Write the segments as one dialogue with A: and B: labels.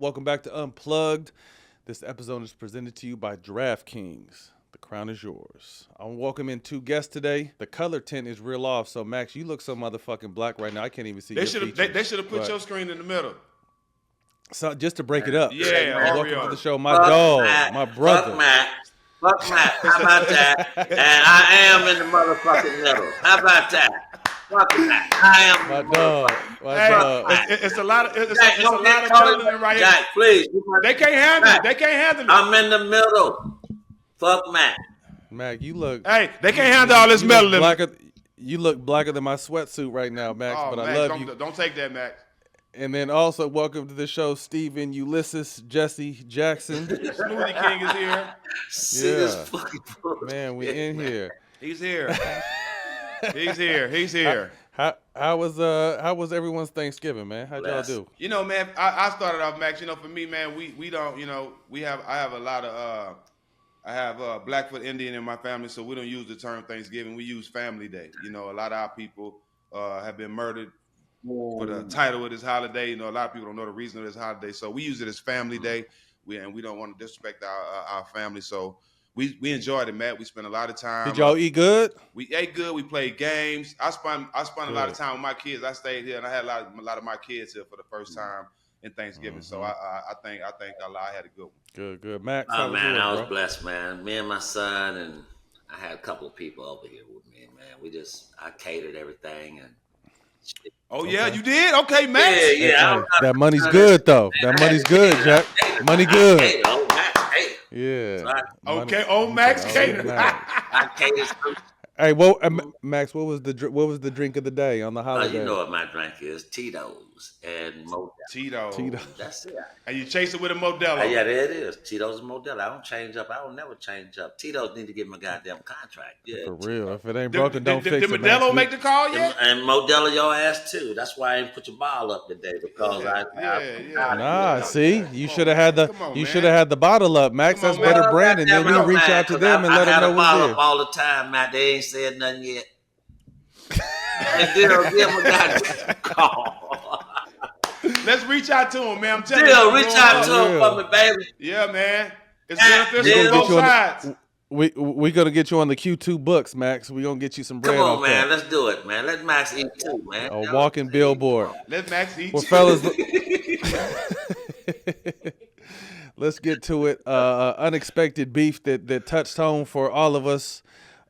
A: Welcome back to Unplugged. This episode is presented to you by DraftKings. The crown is yours. I'm welcoming two guests today. The color tint is real off, so Max, you look so motherfucking black right now. I can't even see your features.
B: They should have put your screen in the middle.
A: So just to break it up.
B: Yeah,
A: welcome to the show, my dog, my brother.
C: Fuck Matt. How about that? And I am in the motherfucking middle. How about that? Fuck Matt. I am
A: my dog. My dog.
B: It's a lot of color right here.
C: Jack, please.
B: They can't handle it. They can't handle it.
C: I'm in the middle. Fuck Matt.
A: Mac, you look.
B: Hey, they can't handle all this metal.
A: You look blacker than my sweatsuit right now, Max.
B: Oh,
A: but
B: Max,
A: I love you.
B: Don't take that, Max.
A: And then also welcome to the show, Steven Ulysses Jesse Jackson.
B: Smoothie King is here.
C: See this fucking
A: man, we in here.
B: He's here. He's here.
A: How was everyone's Thanksgiving, man? How'd y'all do?
B: You know, man, I started off, Max. You know, for me, man, we don't. You know, I have a lot of I have Blackfoot Indian in my family, so we don't use the term Thanksgiving. We use Family Day. You know, a lot of our people have been murdered for the title of this holiday. You know, a lot of people don't know the reason of this holiday, so we use it as Family Day. We don't want to disrespect our family, so we enjoyed it, Matt. We spent a lot of time.
A: Did y'all eat good?
B: We ate good. We played games. I spent a lot of time with my kids. I stayed here, and I had a lot of my kids here for the first time in Thanksgiving. So I think Allah, I had a good one.
A: Good. Max,
C: oh man, I was blessed, man. Me and my son, and I had a couple of people over here with me, man. I catered everything and.
B: Oh yeah, you did? Okay, Max.
C: Yeah.
A: That money's good though. That money's good, Jack. Money good.
C: Oh, Max,
A: yeah.
B: Okay. Oh, Max catered.
C: I catered.
A: Hey, well, Max, what was the drink of the day on the holiday?
C: You know what my drink is: Tito's and Modelo.
B: Tito's.
C: That's it.
B: And you chase it with a Modelo.
C: Yeah, there it is. Tito's and Modelo. I don't change up. I will never change up. Tito's need to get my goddamn contract. Yeah,
A: for real. If it ain't broken, don't fix it.
B: Did Modelo make the call yet?
C: And Modelo your ass too. That's why I didn't put your ball up today because
A: see, you should have had the bottle up, Max. That's better branding. Then we reach out to them and let them know what's there.
C: All the time, Matt. They ain't said nothing yet. And then give them a goddamn call.
B: Let's reach out to him, man. I'm telling
C: you. Reach out to him for me, baby.
B: Yeah, man. It's beneficial on both sides.
A: We gonna get you on the Q2 books, Max. We gonna get you some bread.
C: Come on, man. Let's do it, man. Let Max eat too, man.
A: A walking billboard.
B: Let Max eat.
A: Well, fellas, let's get to it. Unexpected beef that touched home for all of us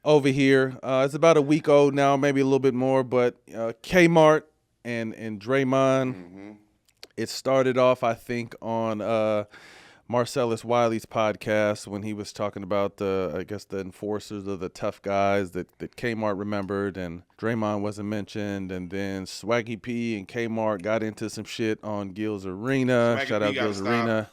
A: over here. It's about a week old now, maybe a little bit more, but K-Mart and Draymond. Mm-hmm. It started off, I think, on Marcellus Wiley's podcast when he was talking about the enforcers or the tough guys that K-Mart remembered, and Draymond wasn't mentioned, and then Swaggy P and K-Mart got into some shit on Gil's Arena. Shout out Gil's Arena.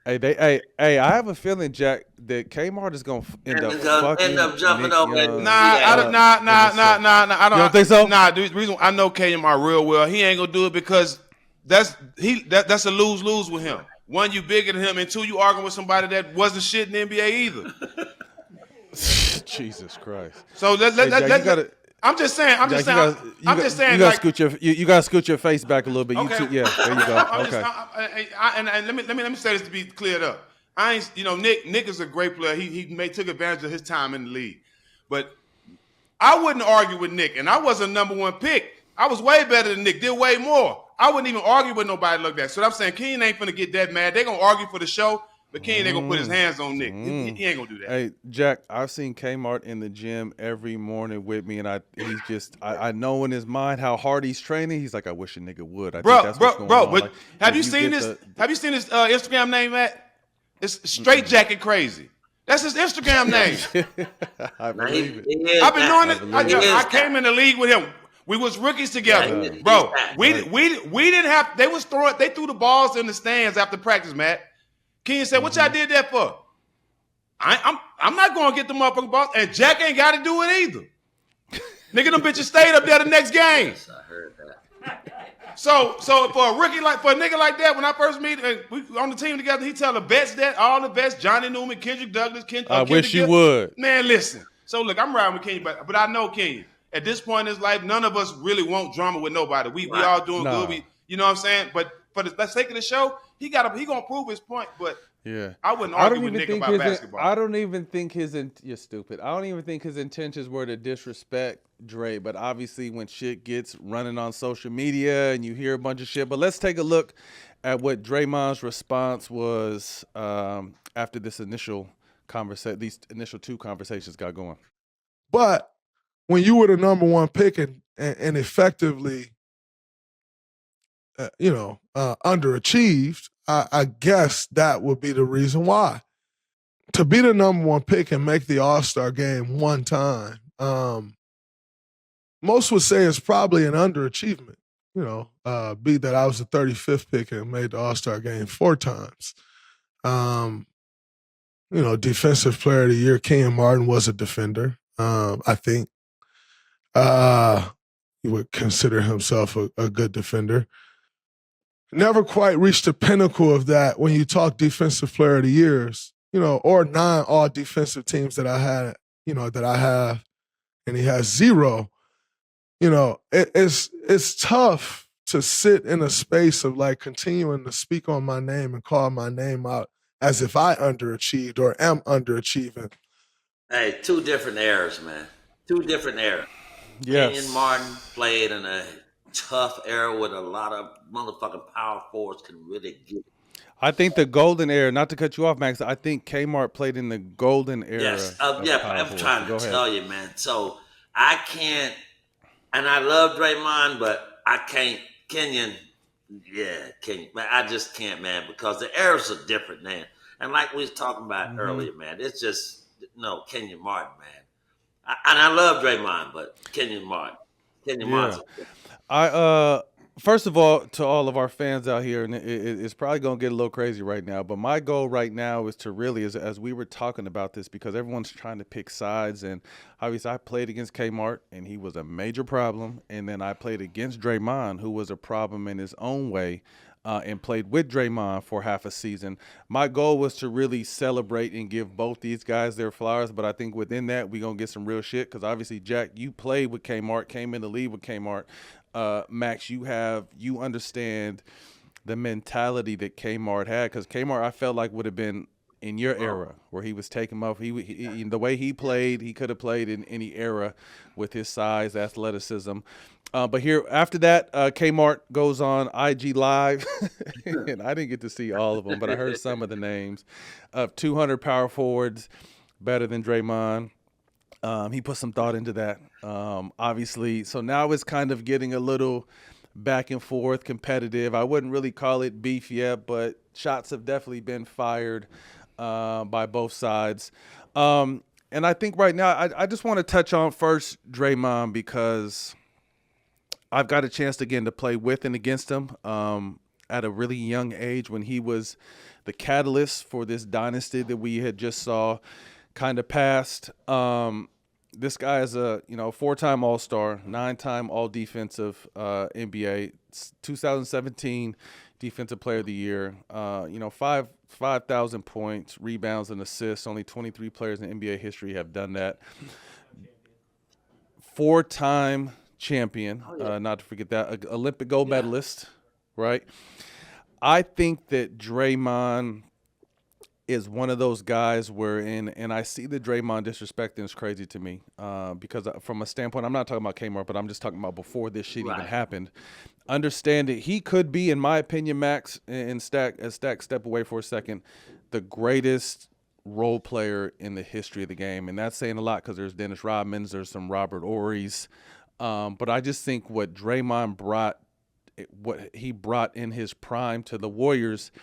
A: Hey, I have a feeling, Jack, that K-Mart is gonna end up
C: jumping over.
B: Nah. I don't
A: think so.
B: Nah, the reason I know K-Mart real well, he ain't gonna do it because that's a lose with him. One, you bigger than him, and two, you arguing with somebody that wasn't shit in the NBA either.
A: Jesus Christ.
B: So I'm just saying. You
A: gotta scoot your face back a little bit.
B: Okay.
A: There you go. Okay.
B: And let me say this to be cleared up. Nick is a great player. He took advantage of his time in the league, but I wouldn't argue with Nick, and I wasn't number one pick. I was way better than Nick. Did way more. I wouldn't even argue with nobody like that. So I'm saying Kenyon ain't finna get that mad. They're gonna argue for the show, but Kenyon ain't gonna put his hands on Nick. He ain't gonna do that.
A: Hey, Jack, I've seen Kmart in the gym every morning with me, and I know in his mind how hard he's training. He's like, I wish a nigga would. Bro.
B: But have you seen this Instagram name, Matt? It's STRAITJACKET CRAZY. That's his Instagram name.
A: I believe it.
B: I've been doing it. I came in the league with him. We was rookies together, bro. We didn't have. They threw the balls in the stands after practice, Matt. Kenyon said, "What y'all did that for?" I'm not going to get the motherfucking balls, and Jack ain't got to do it either. Nigga, them bitches stayed up there the next game.
C: Yes, I heard that.
B: So for a nigga like that, when I first meet, we on the team together, he tell the bets that all the bets, Johnny Newman, Kendrick Douglas,
A: I wish you would.
B: Man, listen. So look, I'm riding with Kenyon, but I know Kenyon. At this point in his life, none of us really want drama with nobody. We all doing good. You know what I'm saying? But for the sake of the show, he gonna prove his point. But
A: yeah,
B: I wouldn't argue with Nick about basketball.
A: I don't even think you're stupid. I don't even think his intentions were to disrespect Dre. But obviously, when shit gets running on social media and you hear a bunch of shit. But let's take a look at what Draymond's response was after this initial conversation. These initial two conversations got going.
D: But when you were the number one pick and effectively, underachieved, I guess that would be the reason why. To be the number one pick and make the All-Star game one time, most would say it's probably an underachievement. Be that I was the 35th pick and made the All-Star game 4 times. Defensive player of the year, Kenyon Martin was a defender. I think he would consider himself a good defender. Never quite reached the pinnacle of that when you talk defensive player of the years, or 9 all defensive teams that I had, that I have, and he has 0. It's tough to sit in a space of like continuing to speak on my name and call my name out as if I underachieved or am underachieving.
C: Hey, 2 different eras, man. 2 different eras.
A: Yes.
C: Kenyon Martin played in a tough era with a lot of motherfucking power forwards can really get it.
A: I think the golden era, not to cut you off, Max, I think K-Mart played in the golden era.
C: Yes, I'm trying to tell you, man. So I can't, and I love Draymond, but I can't, Kenyon, man, I just can't, man, because the eras are different, man. And like we was talking about earlier, man, it's just, Kenyon Martin, man. And I love Draymond, but Kenyon Martin. Martin.
A: First of all, to all of our fans out here, and it's probably going to get a little crazy right now, but my goal right now is to really, as we were talking about this, because everyone's trying to pick sides, and obviously I played against K-Mart, and he was a major problem, and then I played against Draymond, who was a problem in his own way, and played with Draymond for half a season. My goal was to really celebrate and give both these guys their flowers, but I think within that, we're going to get some real shit, because obviously, Jack, you played with K-Mart, came in the league with K-Mart. Max, you understand the mentality that K-Mart had, because K-Mart I felt like would have been in your era where he was taking off. He the way he played, he could have played in any era with his size, athleticism. But here after that, K-Mart goes on IG Live, and I didn't get to see all of them, but I heard some of the names of 200 power forwards better than Draymond. He put some thought into that, obviously. So now it's kind of getting a little back and forth, competitive. I wouldn't really call it beef yet, but shots have definitely been fired by both sides. And I think right now I just want to touch on first Draymond, because I've got a chance again to play with and against him at a really young age when he was the catalyst for this dynasty that we had just saw kind of passed. This guy is a 4-time All-Star, 9-time All-Defensive NBA, 2017 Defensive Player of the Year. 5,000 points, rebounds, and assists. Only 23 players in NBA history have done that. 4-time champion, not to forget that, Olympic gold medalist, right? I think that Draymond is one of those guys and I see the Draymond disrespect, and it's crazy to me because from a standpoint, I'm not talking about Kmart, but I'm just talking about before this shit even happened. Understand that he could be, in my opinion, Max and Stak, step away for a second, the greatest role player in the history of the game. And that's saying a lot, because there's Dennis Rodmans, there's some Robert Ory's. But I just think what Draymond brought in his prime to the Warriors,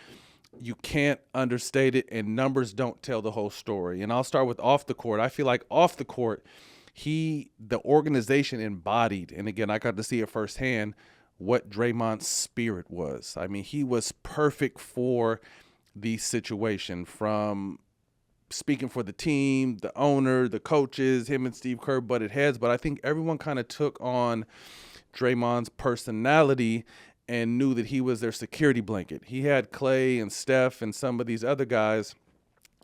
A: you can't understate it, and numbers don't tell the whole story. And I'll start with off the court. I feel like off the court, the organization embodied, and again, I got to see it firsthand, what Draymond's spirit was. I mean, he was perfect for the situation, from speaking for the team, the owner, the coaches, him and Steve Kerr butted heads, but I think everyone kind of took on Draymond's personality and knew that he was their security blanket. He had Klay and Steph and some of these other guys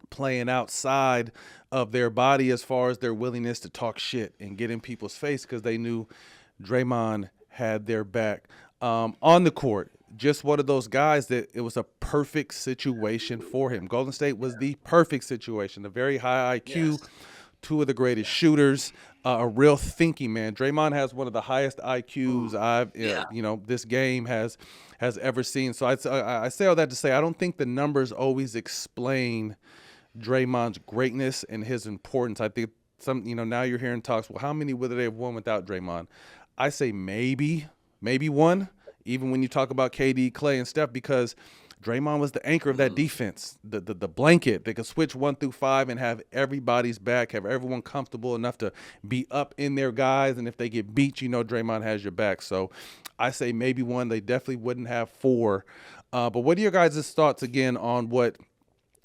A: playing outside of their body as far as their willingness to talk shit and get in people's face, because they knew Draymond had their back. On the court, just one of those guys that it was a perfect situation for him. Golden State was the perfect situation, a very high IQ,
C: Yes.
A: two of the greatest shooters, a real thinking man. Draymond has one of the highest IQs this game has ever seen. So I say all that to say I don't think the numbers always explain Draymond's greatness and his importance. I think now you're hearing talks, well, how many would they have won without Draymond? I say maybe one, even when you talk about KD, Klay, and Steph, because Draymond was the anchor of that defense, the blanket that could switch 1 through 5 and have everybody's back, have everyone comfortable enough to be up in their guys. And if they get beat, Draymond has your back. So I say maybe one. They definitely wouldn't have 4. But what are your guys' thoughts again on what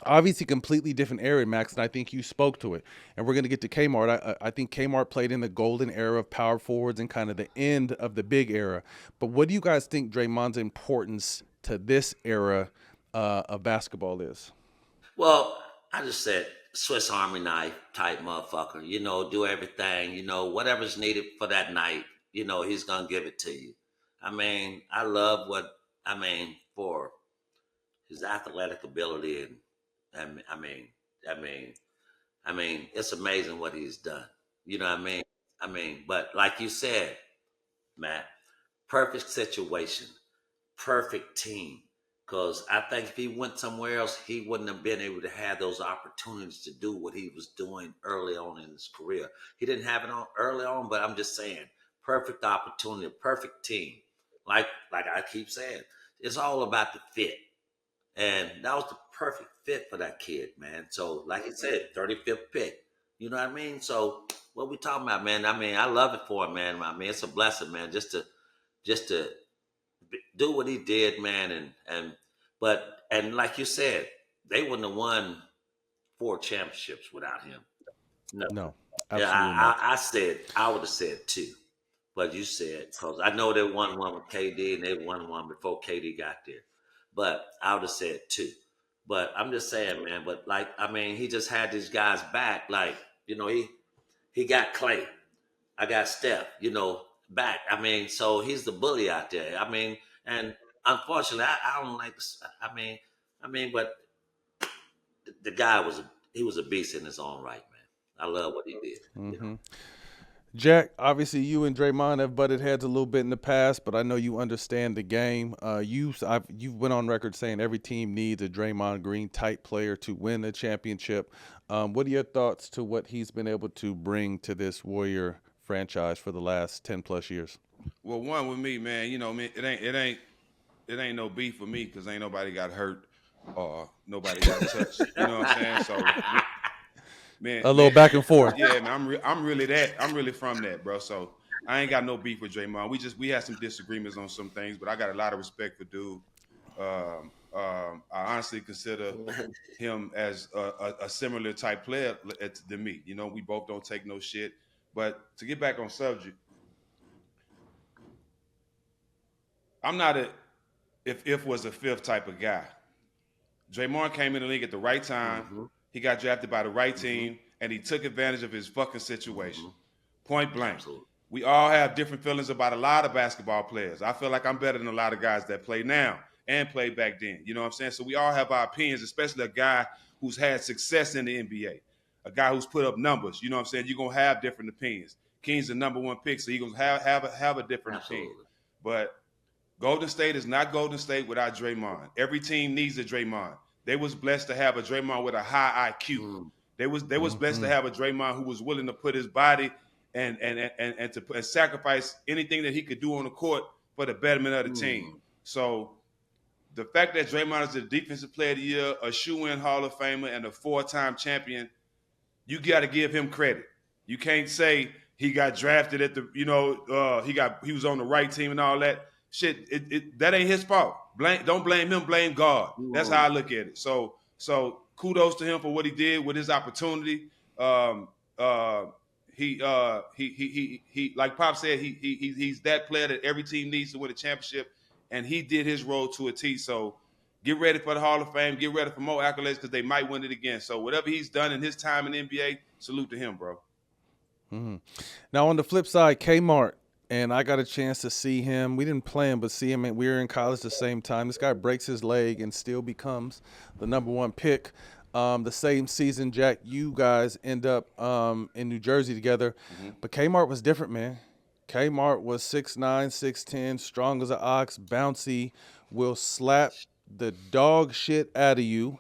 A: obviously completely different era, Max, and I think you spoke to it. And we're going to get to K-Mart. I think K-Mart played in the golden era of power forwards and kind of the end of the big era. But what do you guys think Draymond's importance to this era of basketball is?
C: Well, I just said Swiss Army knife type motherfucker. Do everything. Whatever's needed for that night. He's gonna give it to you. I love for his athletic ability and it's amazing what he's done. You know what I mean? But like you said, Matt, perfect situation, perfect team. Because I think if he went somewhere else, he wouldn't have been able to have those opportunities to do what he was doing early on in his career. He didn't have it on early on, but I'm just saying, perfect opportunity, perfect team. Like I keep saying, it's all about the fit. And that was the perfect fit for that kid, man. So, like I said, 35th pick. You know what I mean? So, what we talking about, man? I love it for him, man. It's a blessing, man, just to do what he did, man. And like you said, they wouldn't have won 4 championships without him.
A: No,
C: yeah,
A: absolutely not.
C: I said I would have said 2, but you said, because I know they won one with KD and they won one before KD got there. But I would have said 2. But I'm just saying, man. But he just had these guys back. Like, he got Klay. I got Steph. Back. So he's the bully out there. And unfortunately, I don't like. But the guy was a beast in his own right, man. I love what he did.
A: Mm-hmm. Jack, obviously you and Draymond have butted heads a little bit in the past, but I know you understand the game. You've went on record saying every team needs a Draymond Green type player to win the championship. What are your thoughts to what he's been able to bring to this Warrior franchise for the last 10 plus years?
B: Well, one with me, man. It ain't no beef for me because ain't nobody got hurt or nobody got touched. You know what I'm saying? So. Man,
A: a little back and forth.
B: Yeah, man, I'm really from that, bro. So I ain't got no beef with Draymond. We had some disagreements on some things, but I got a lot of respect for dude. I honestly consider him as a similar type player to me. We both don't take no shit. But to get back on subject, I'm not if was a fifth type of guy. Draymond came in the league at the right time. Mm-hmm. He got drafted by the right team, and he took advantage of his fucking situation. Point blank. Absolutely. We all have different feelings about a lot of basketball players. I feel like I'm better than a lot of guys that play now and played back then. You know what I'm saying? So we all have our opinions, especially a guy who's had success in the NBA, a guy who's put up numbers. You know what I'm saying? You're going to have different opinions. King's the number 1 pick, so you're going to have a different opinion. But Golden State is not Golden State without Draymond. Every team needs a Draymond. They was blessed to have a Draymond with a high IQ. They was blessed to have a Draymond who was willing to put his body and to sacrifice anything that he could do on the court for the betterment of the team. So the fact that Draymond is the Defensive Player of the Year, a shoe-in Hall of Famer, and a 4-time champion, you got to give him credit. You can't say he got drafted at the he was on the right team and all that. Shit, that ain't his fault. Don't blame him, blame God. That's how I look at it. So kudos to him for what he did with his opportunity. He like Pop said, he's that player that every team needs to win a championship, and he did his role to a T. So get ready for the Hall of Fame, get ready for more accolades because they might win it again. So whatever he's done in his time in the NBA, salute to him, bro.
A: Mm-hmm. Now on the flip side, K-Mart. and I got a chance to see him. We didn't play him, but see him. And we were in college at the same time. This guy breaks his leg and still becomes the '1 pick. The same season, Jack, you guys end up in New Jersey together. But K-Mart was different, man. K-Mart was 6'9", 6'10", strong as an ox, bouncy, will slap the dog shit out of you,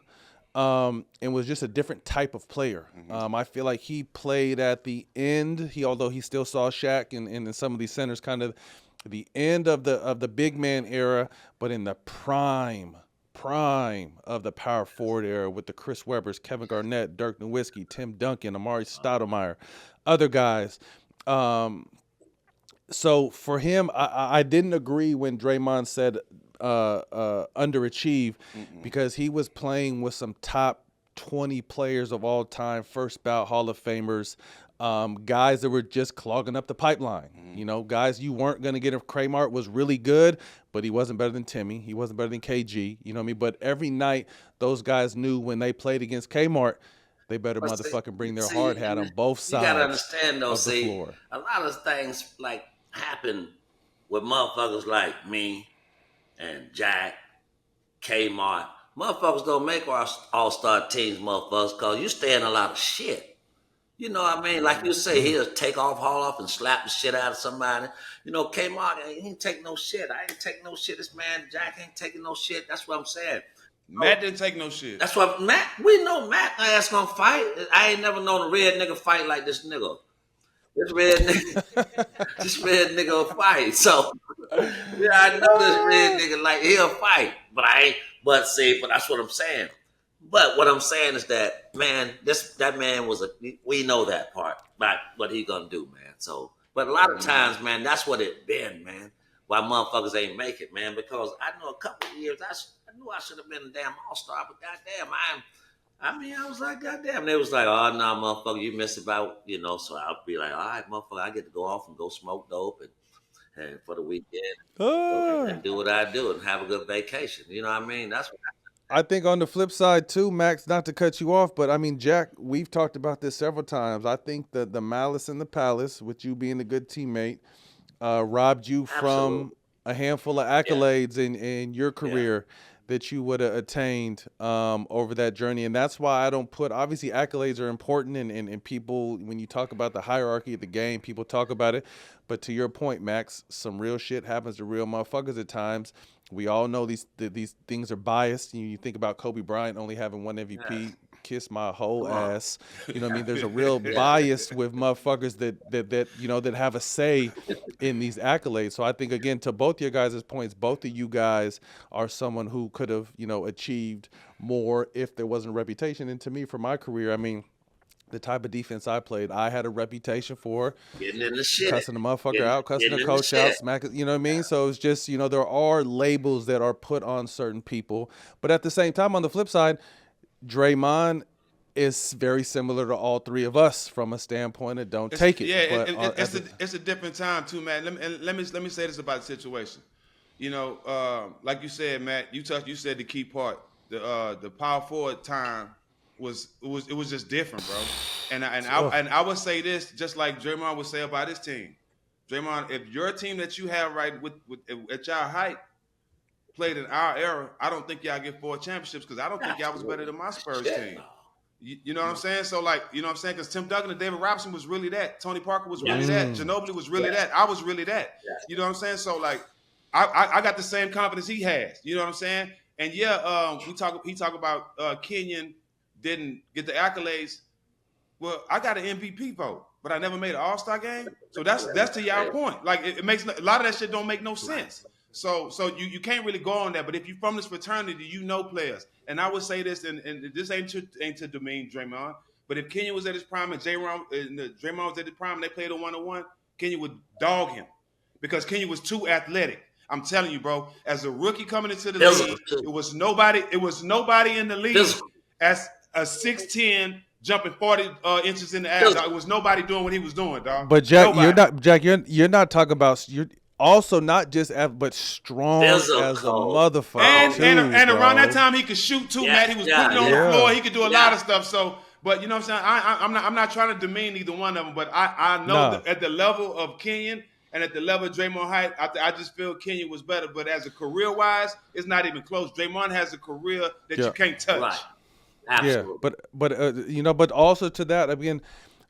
A: and was just a different type of player. I feel like he played at the end. Although he still saw Shaq and some of these centers, kind of the end of the big man era, but in the prime of the power forward era with the Chris Webbers, Kevin Garnett, Dirk Nowitzki, Tim Duncan, Amari Stoudemire, other guys. So for him, I didn't agree when Draymond said underachieve, because he was playing with some top 20 players of all time, first bout Hall of Famers, guys that were just clogging up the pipeline. Guys you weren't going to get. If K-Mart was really good, but he wasn't better than Timmy. He wasn't better than KG. You know what I mean? But every night, those guys knew when they played against K-Mart, they better motherfucking bring their hard hat on both sides.
C: You got to understand, though,
A: of the floor.
C: A lot of things like happen with motherfuckers like me and Jack, K-Mart. Motherfuckers don't make our all-star teams, motherfuckers, because you stay in a lot of shit. You know what I mean? Like you say, he'll take off, haul off, and slap the shit out of somebody. K-Mart, he ain't take no shit. I ain't take no shit. This man, Jack, ain't taking no shit. That's what I'm saying.
B: Matt didn't take no shit.
C: That's what we know Matt ass gonna fight. I ain't never known a red nigga fight like this nigga. This red nigga will fight. So, yeah, I know this red nigga, like, he'll fight. But that's what I'm saying. But what I'm saying is that, man, that man we know that part, about what he gonna do, man. So, but a lot of times, man, that's what it been, man. Why motherfuckers ain't make it, man. Because I know a couple of years, I knew I should have been a damn all-star, but goddamn, I was like, goddamn. They was like, oh, no, motherfucker, you missed about, so I'll be like, all right, motherfucker, I get to go off and go smoke dope and for the weekend and do what I do and have a good vacation. You know what I mean? That's what
A: I think on the flip side too, Max, not to cut you off, but I mean, Jack, we've talked about this several times. I think that the malice in the palace, with you being a good teammate, robbed you from a handful of accolades in your career that you would have attained over that journey. And that's why I don't put, obviously accolades are important, and people, when you talk about the hierarchy of the game, people talk about it. But to your point, Max, some real shit happens to real motherfuckers at times. We all know these things are biased. You think about Kobe Bryant only having one MVP. Kiss my whole ass. You know what I mean? There's a real bias with motherfuckers that have a say in these accolades. So I think, again, to both your guys' points, both of you guys are someone who could have, achieved more if there wasn't a reputation. And to me, for my career, I mean, the type of defense I played, I had a reputation for
C: getting in the shit,
A: cussing the motherfucker out, cussing the coach out, smacking, you know what I mean? So it's just, there are labels that are put on certain people. But at the same time, on the flip side, Draymond is very similar to all three of us from a standpoint of don't take it.
B: Yeah,
A: but
B: it's a different time too, man. Let me say this about the situation. Like you said, Matt, you said the key part. The power forward time was just different, bro. And I would say this, just like Draymond would say about his team. Draymond, if your team that you have right with at y'all height played in our era, I don't think y'all get 4 championships, because I don't think y'all was better than my Spurs team. You know what I'm saying? So, like, you know what I'm saying? Because Tim Duncan and David Robinson was really that. Tony Parker was really that. Ginobili was really that. I was really that. You know what I'm saying? So, like, I got the same confidence he has. You know what I'm saying? And he talk about Kenyon didn't get the accolades. Well, I got an MVP vote, but I never made an All-Star game. So that's to y'all point. Like, it makes a lot of that shit don't make no sense. So you can't really go on that. But if you're from this fraternity, you know players. And I would say this, and this ain't to demean Draymond, but if Kenyon was at his prime and Draymond was at his prime and they played a 1-on-1, Kenyon would dog him, because Kenyon was too athletic. I'm telling you, bro, as a rookie coming into the league, it was nobody in the league as a 6'10", jumping 40 inches in the air. It was nobody doing what he was doing, dog.
A: But Jack, you're not talking about, you're also not just but strong as a motherfucker.
B: And around that time he could shoot too, Matt. He was putting on the floor. He could do a lot of stuff. So, but you know what I'm saying? I'm not trying to demean either one of them, but I know that at the level of Kenyon, and at the level of Draymond height, I just feel Kenyon was better. But as a career-wise, it's not even close. Draymond has a career that you can't touch.
C: Right. Absolutely.
A: Yeah, but also to that, again,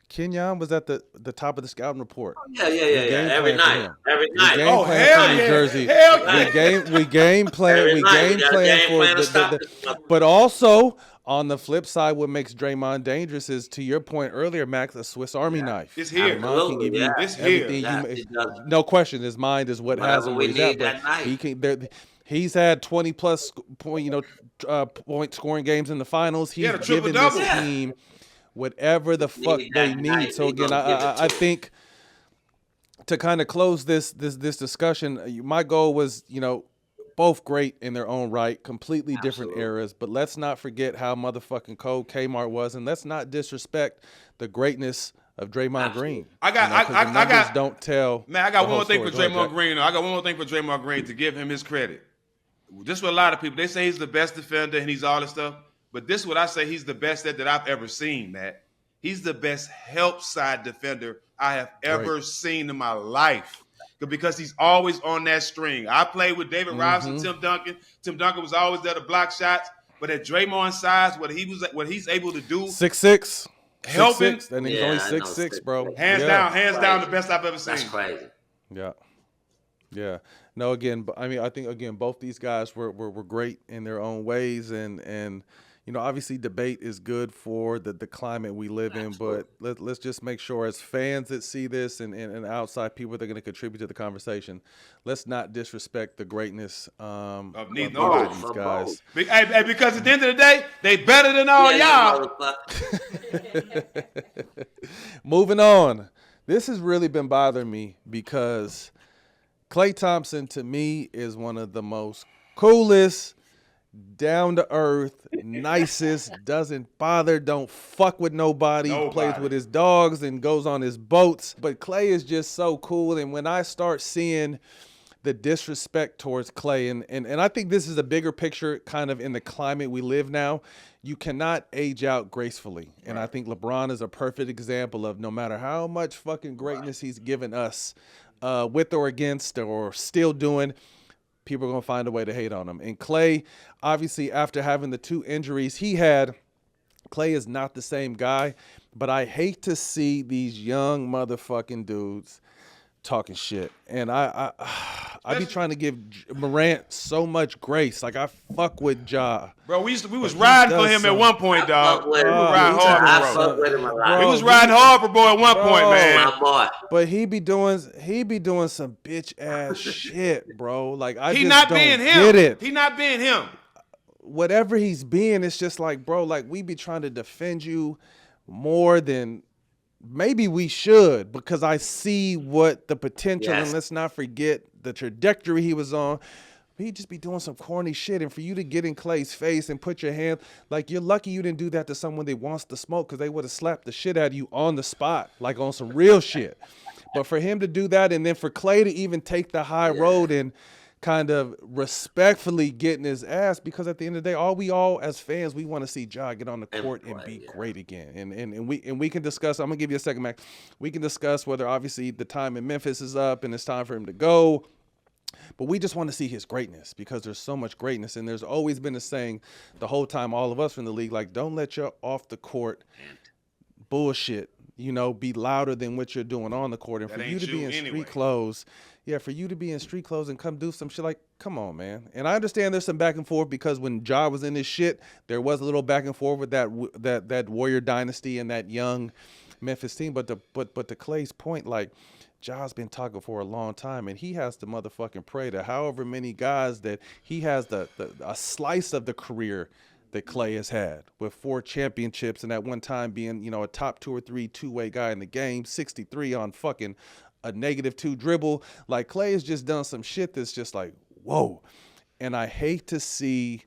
A: Kenyon was at the top of the scouting report.
C: Yeah. Every night.
B: Oh, hell yeah.
A: Jersey.
B: Hell yeah.
A: We game plan for the but also on the flip side, what makes Draymond dangerous is, to your point earlier, Max, a Swiss Army knife.
B: It's here.
A: It's here. No question. His mind is what has him where he's at. But he's had 20-plus point scoring games in the finals. He's given this team whatever the fuck they need. So again, I think to kind of close this discussion, my goal was, both great in their own right, completely different eras, but let's not forget how motherfucking cold K-Mart was, and let's not disrespect the greatness of Draymond Green.
B: I got
A: don't tell.
B: Man, I got one more thing for Draymond Green. I got one more thing for Draymond Green to give him his credit. This is what a lot of people, they say he's the best defender and he's all this stuff. But this is what I say he's the best at that I've ever seen, Matt. He's the best help side defender I have ever seen in my life. Because he's always on that string. I played with David Reaves and Tim Duncan. Tim Duncan was always there to block shots. But at Draymond's size, what he's able to do.
A: 6'6".
B: Helping.
A: And he's only 6'6", bro.
B: Hands down, the best I've ever seen.
C: That's crazy.
A: Yeah. No, again, I think, again, both these guys were great in their own ways. And obviously debate is good for the climate we live in, but let's just make sure as fans that see this and outside people that are going to contribute to the conversation, let's not disrespect the greatness of these guys.
B: Hey, because at the end of the day, they better than all y'all.
A: Moving on. This has really been bothering me because Klay Thompson, to me, is one of the most coolest, down to earth, nicest, doesn't bother, don't fuck with nobody, plays with his dogs and goes on his boats. But Klay is just so cool. And when I start seeing the disrespect towards Klay, and I think this is a bigger picture kind of in the climate we live now, you cannot age out gracefully. And I think LeBron is a perfect example of no matter how much fucking greatness he's given us, with or against or still doing, people are going to find a way to hate on him. And Klay, obviously, after having the 2 injuries he had, Klay is not the same guy. But I hate to see these young motherfucking dudes talking shit. And I be trying to give Morant so much grace. Like, I fuck with Ja.
B: Bro, we was riding for him at one point, dog. We was riding hard for bro at one point, man.
A: But he be doing some bitch ass shit, bro. Like, I
B: just
A: don't get it.
B: He not being him.
A: Whatever he's being, it's just like, bro, like, we be trying to defend you more than maybe we should, because I see what the potential, and let's not forget the trajectory he was on. But he just be doing some corny shit, and for you to get in Klay's face and put your hand, like, you're lucky you didn't do that to someone that wants to smoke, because they would have slapped the shit out of you on the spot, like on some real shit. But for him to do that, and then for Klay to even take the high road and kind of respectfully getting his ass, because at the end of the day, all as fans, we want to see Ja get on the court and be great again. And we can discuss, I'm gonna give you a second, Max. We can discuss whether obviously the time in Memphis is up and it's time for him to go. But we just want to see his greatness, because there's so much greatness. And there's always been a saying the whole time, all of us from the league, like, don't let your off the court bullshit, be louder than what you're doing on the court. And for you to be in street clothes, for you to be in street clothes and come do some shit, like, come on, man. And I understand there's some back and forth, because when Ja was in this shit, there was a little back and forth with that Warrior dynasty and that young Memphis team. But to Klay's point, like, Ja's been talking for a long time, and he has to motherfucking pray to however many guys that he has a slice of the career that Klay has had, with 4 championships, and at one time being, a top 2 or 3 two-way guy in the game, 63 on fucking a -2 dribble. Like, Klay has just done some shit that's just like, whoa. And I hate to see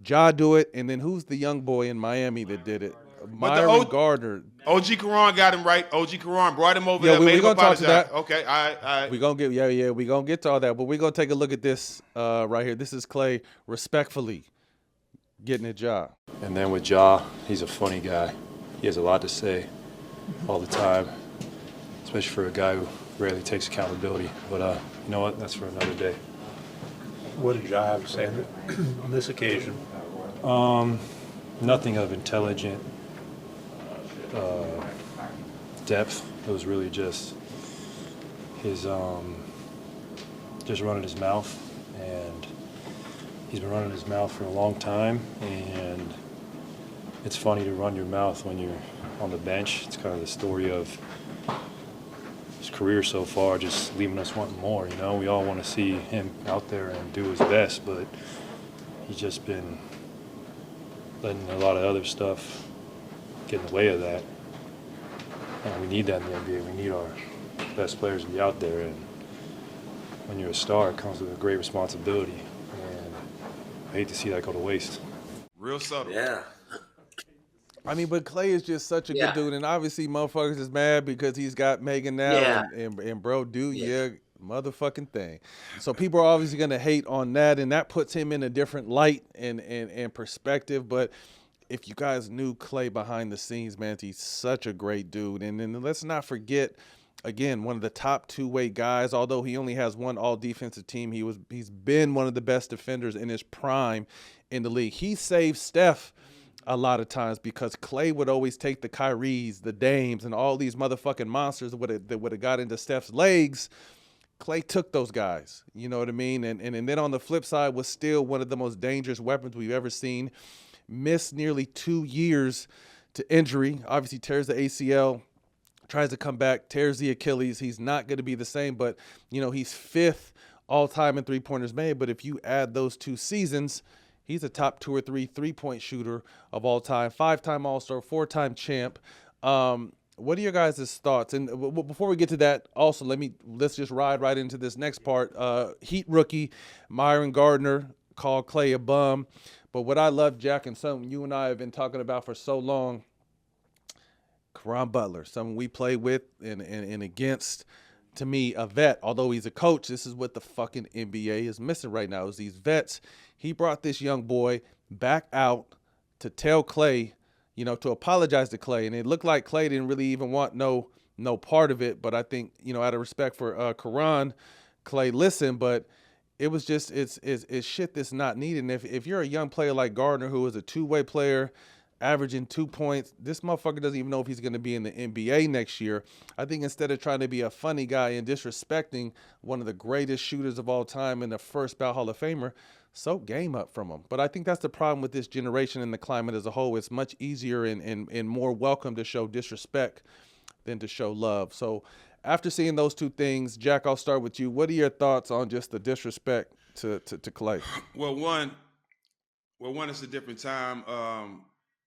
A: Ja do it. And then who's the young boy in Miami that did it? Myron Gardner.
B: OG Caron got him right. OG Caron brought him over there.
A: We're going to talk to that.
B: Okay, all right.
A: We're going to get, we're going to get to all that. But we're going to take a look at this right here. This is Klay respectfully getting at Ja.
E: And then with Ja, he's a funny guy. He has a lot to say all the time, especially for a guy who rarely takes accountability. But you know what? That's for another day.
F: What did Ja have to say on this occasion?
E: Nothing of intelligent depth. It was really just his just running his mouth, and he's been running his mouth for a long time, and it's funny to run your mouth when you're on the bench. It's kind of the story of his career so far, just leaving us wanting more. You know, we all want to see him out there and do his best, but he's just been letting a lot of other stuff get in the way of that. And we need that in the NBA. We need our best players to be out there, and when you're a star, it comes with a great responsibility, and I hate to see that go to waste.
B: Real subtle.
C: Yeah.
A: I mean, but Klay is just such a good dude, and obviously motherfuckers is mad because he's got Megan now, and bro, do your motherfucking thing. So people are obviously going to hate on that, and that puts him in a different light and perspective. But if you guys knew Klay behind the scenes, man, he's such a great dude. And then let's not forget, again, one of the top two-way guys. Although he only has one all-defensive team, he's been one of the best defenders in his prime in the league. He saved Steph a lot of times because Klay would always take the Kyries, the Dames, and all these motherfucking monsters that would have got into Steph's legs. Klay took those guys, you know what I mean? And then on the flip side was still one of the most dangerous weapons we've ever seen. Missed nearly 2 years to injury. Obviously tears the ACL, tries to come back, tears the Achilles. He's not going to be the same, but, you know, he's 5th all-time in three-pointers made. But if you add those 2 seasons, he's a top 2 or 3 three-point shooter of all time, 5-time All-Star, 4-time champ. What are your guys' thoughts? And before we get to that, also let's just ride right into this next part. Heat rookie Myron Gardner called Klay a bum. But what I love, Jack, and something you and I have been talking about for so long, Caron Butler, someone we play with and against. To me, a vet, although he's a coach, this is what the fucking NBA is missing right now is these vets. He brought this young boy back out to tell Klay, you know, to apologize to Klay. And it looked like Klay didn't really even want no part of it. But I think, you know, out of respect for Caron, Klay listened. But it was just, it's shit that's not needed. And if you're a young player like Gardner, who is a two-way player, averaging 2 points, this motherfucker doesn't even know if he's going to be in the NBA next year. I think instead of trying to be a funny guy and disrespecting one of the greatest shooters of all time and the first ballot Hall of Famer, soak game up from him. But I think that's the problem with this generation and the climate as a whole. It's much easier and more welcome to show disrespect than to show love. So after seeing those two things, Jack, I'll start with you. What are your thoughts on just the disrespect to Klay?
B: Well, one, it's a different time.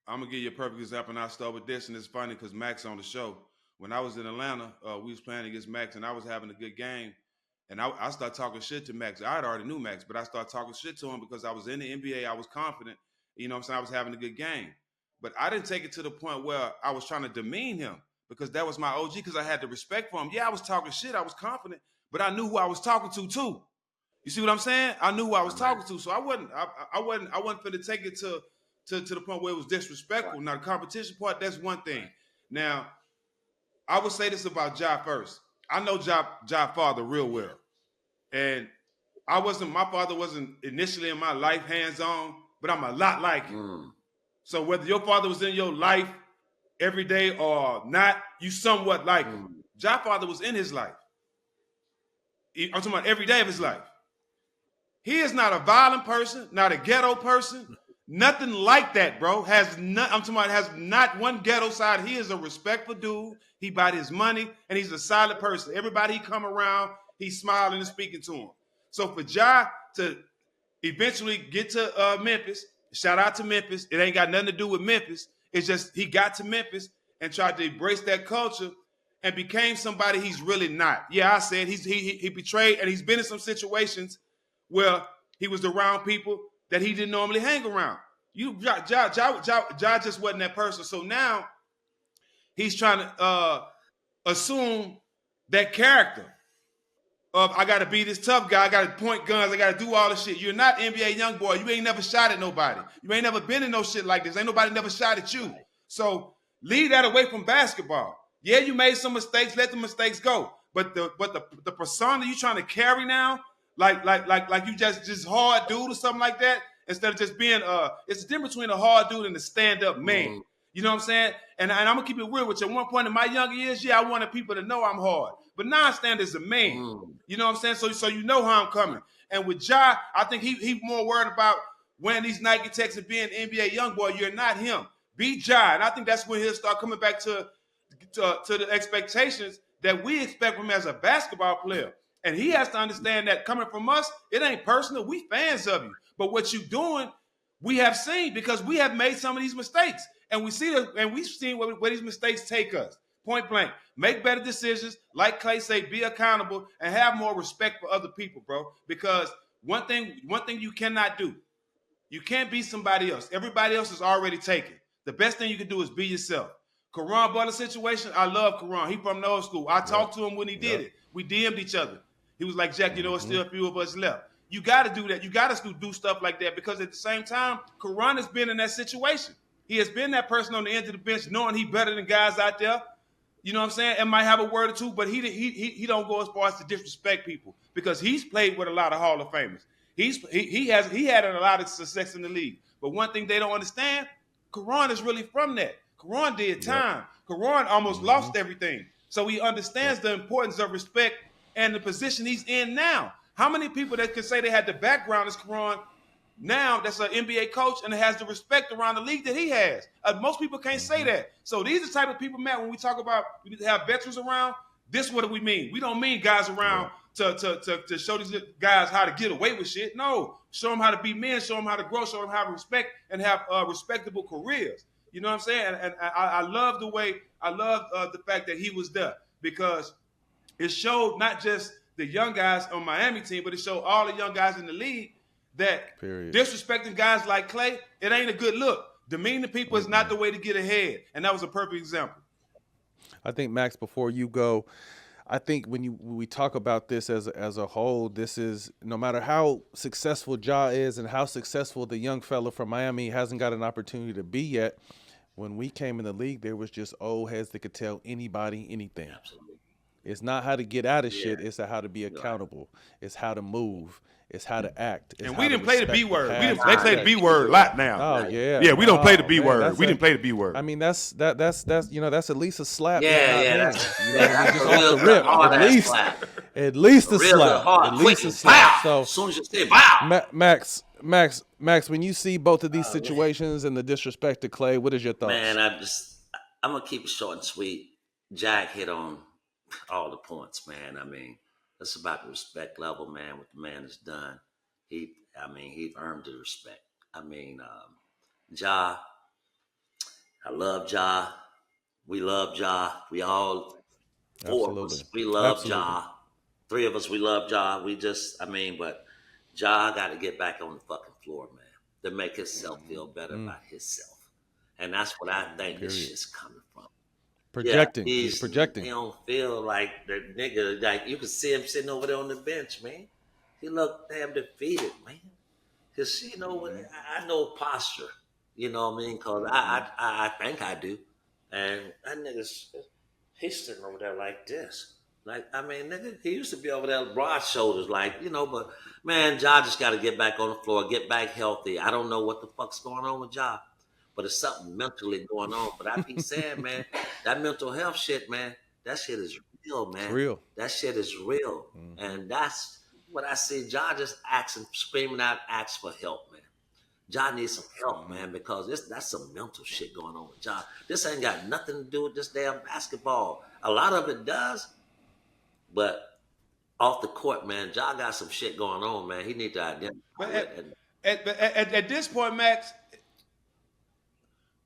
B: I'm going to give you a perfect example, and I'll start with this, and it's funny because Max on the show. When I was in Atlanta, we was playing against Max, and I was having a good game, and I started talking shit to Max. I had already knew Max, but I started talking shit to him because I was in the NBA. I was confident. You know what I'm saying? I was having a good game. But I didn't take it to the point where I was trying to demean him because that was my OG because I had the respect for him. Yeah, I was talking shit. I was confident, but I knew who I was talking to, too. You see what I'm saying? I knew who I was talking to, so I wasn't finna take it to the point where it was disrespectful. Now, the competition part, that's one thing. Now, I would say this about Ja first. I know Ja father real well. And my father wasn't initially in my life hands-on, but I'm a lot like him. So whether your father was in your life every day or not, you somewhat like him. Ja father was in his life. I'm talking about every day of his life. He is not a violent person, not a ghetto person. Nothing like that, bro. Has not one ghetto side. He is a respectful dude. He bought his money, and he's a solid person. Everybody he come around, he's smiling and speaking to him. So for Ja to eventually get to Memphis, shout out to Memphis. It ain't got nothing to do with Memphis. It's just he got to Memphis and tried to embrace that culture and became somebody he's really not. Yeah, I said he betrayed, and he's been in some situations where he was around people that he didn't normally hang around. Ja just wasn't that person. So now he's trying to assume that character of I got to be this tough guy. I got to point guns. I got to do all this shit. You're not NBA young boy. You ain't never shot at nobody. You ain't never been in no shit like this. Ain't nobody never shot at you. So leave that away from basketball. Yeah, you made some mistakes. Let the mistakes go. But the persona you trying to carry now, like you just hard dude or something like that, instead of just being it's the difference between a hard dude and a stand-up man. You know what I'm saying? And I'm gonna keep it real with you. At one point in my younger years, yeah, I wanted people to know I'm hard. But now I stand as a man. You know what I'm saying? So you know how I'm coming. And with Ja, I think he more worried about wearing these Nike Techs and being an NBA young boy. You're not him. Be Ja. And I think that's when he'll start coming back to the expectations that we expect from him as a basketball player. And he has to understand that coming from us, it ain't personal. We fans of you. But what you doing, we have seen because we have made some of these mistakes. And we've seen where these mistakes take us. Point blank. Make better decisions. Like Klay say, be accountable and have more respect for other people, bro. Because one thing you cannot do, you can't be somebody else. Everybody else is already taken. The best thing you can do is be yourself. Caron Butler situation, I love Caron. He from the old school. I talked to him when he did it. We DM'd each other. He was like, Jack, you know, there's still a few of us left. You got to do that. You got to do stuff like that because at the same time, Caron has been in that situation. He has been that person on the end of the bench knowing he better than guys out there. You know what I'm saying? And might have a word or two, but he don't go as far as to disrespect people because he's played with a lot of Hall of Famers. He had a lot of success in the league. But one thing they don't understand, Caron is really from that. Caron did time. Caron almost lost everything. So he understands the importance of respect and the position he's in now. How many people that could say they had the background as Caron now that's an NBA coach and has the respect around the league that he has? Most people can't say that. So these are the type of people, Matt, when we talk about we need to have veterans around, this is what we mean. We don't mean guys around to show these guys how to get away with shit. No, show them how to be men, show them how to grow, show them how to respect and have respectable careers. You know what I'm saying? And I love the fact that he was there because it showed not just the young guys on Miami team, but it showed all the young guys in the league that disrespecting guys like Klay, it ain't a good look. Demeaning people is not the way to get ahead. And that was a perfect example.
A: I think, Max, before you go, I think when we talk about this as a whole, this is no matter how successful Ja is and how successful the young fella from Miami hasn't got an opportunity to be yet, when we came in the league, there was just old heads that could tell anybody anything.
C: Absolutely.
A: It's not how to get out of shit. It's how to be accountable. It's how to move. It's how to act. It's
B: and we didn't play the B word.
A: They
B: play the B word a lot now.
A: Oh yeah.
B: Yeah, we don't play the B word. We didn't play the B word.
A: I mean, that's that's at least a slap.
C: Yeah.
A: Just off the rip. At least a slap. At least a slap. So
C: as soon as you say wow.
A: Max, when you see both of these situations and the disrespect to Klay, what is your thoughts?
C: Man, I'm gonna keep it short and sweet. Jack hit on all the points, man. I mean, it's about the respect level, man. What the man has done, he earned the respect. I mean, Ja, I love Ja. We love Ja. We all four of us, we love Ja. Three of us, we love Ja. But Ja got to get back on the fucking floor, man, to make himself feel better about himself. And that's what I think this shit's coming from.
A: Projecting.
C: Yeah,
A: he's projecting.
C: He don't feel like the nigga, like you can see him sitting over there on the bench, man. He looked damn defeated, man. Because, you know, I know posture, you know what I mean? Because I think I do. And that nigga's, he's sitting over there like this. Like, I mean, nigga, he used to be over there broad shoulders, like, you know, but, man, Ja just got to get back on the floor, get back healthy. I don't know what the fuck's going on with Ja. But it's something mentally going on. But I keep saying, man, that mental health shit, man, that shit is real, man.
A: It's real.
C: That shit is real. And that's what I see. Ja just screaming out, asks for help, man. Ja needs some help, man, because that's some mental shit going on with Ja. This ain't got nothing to do with this damn basketball. A lot of it does, but off the court, man, Ja got some shit going on, man. He need to identify it.
B: At this point, Max,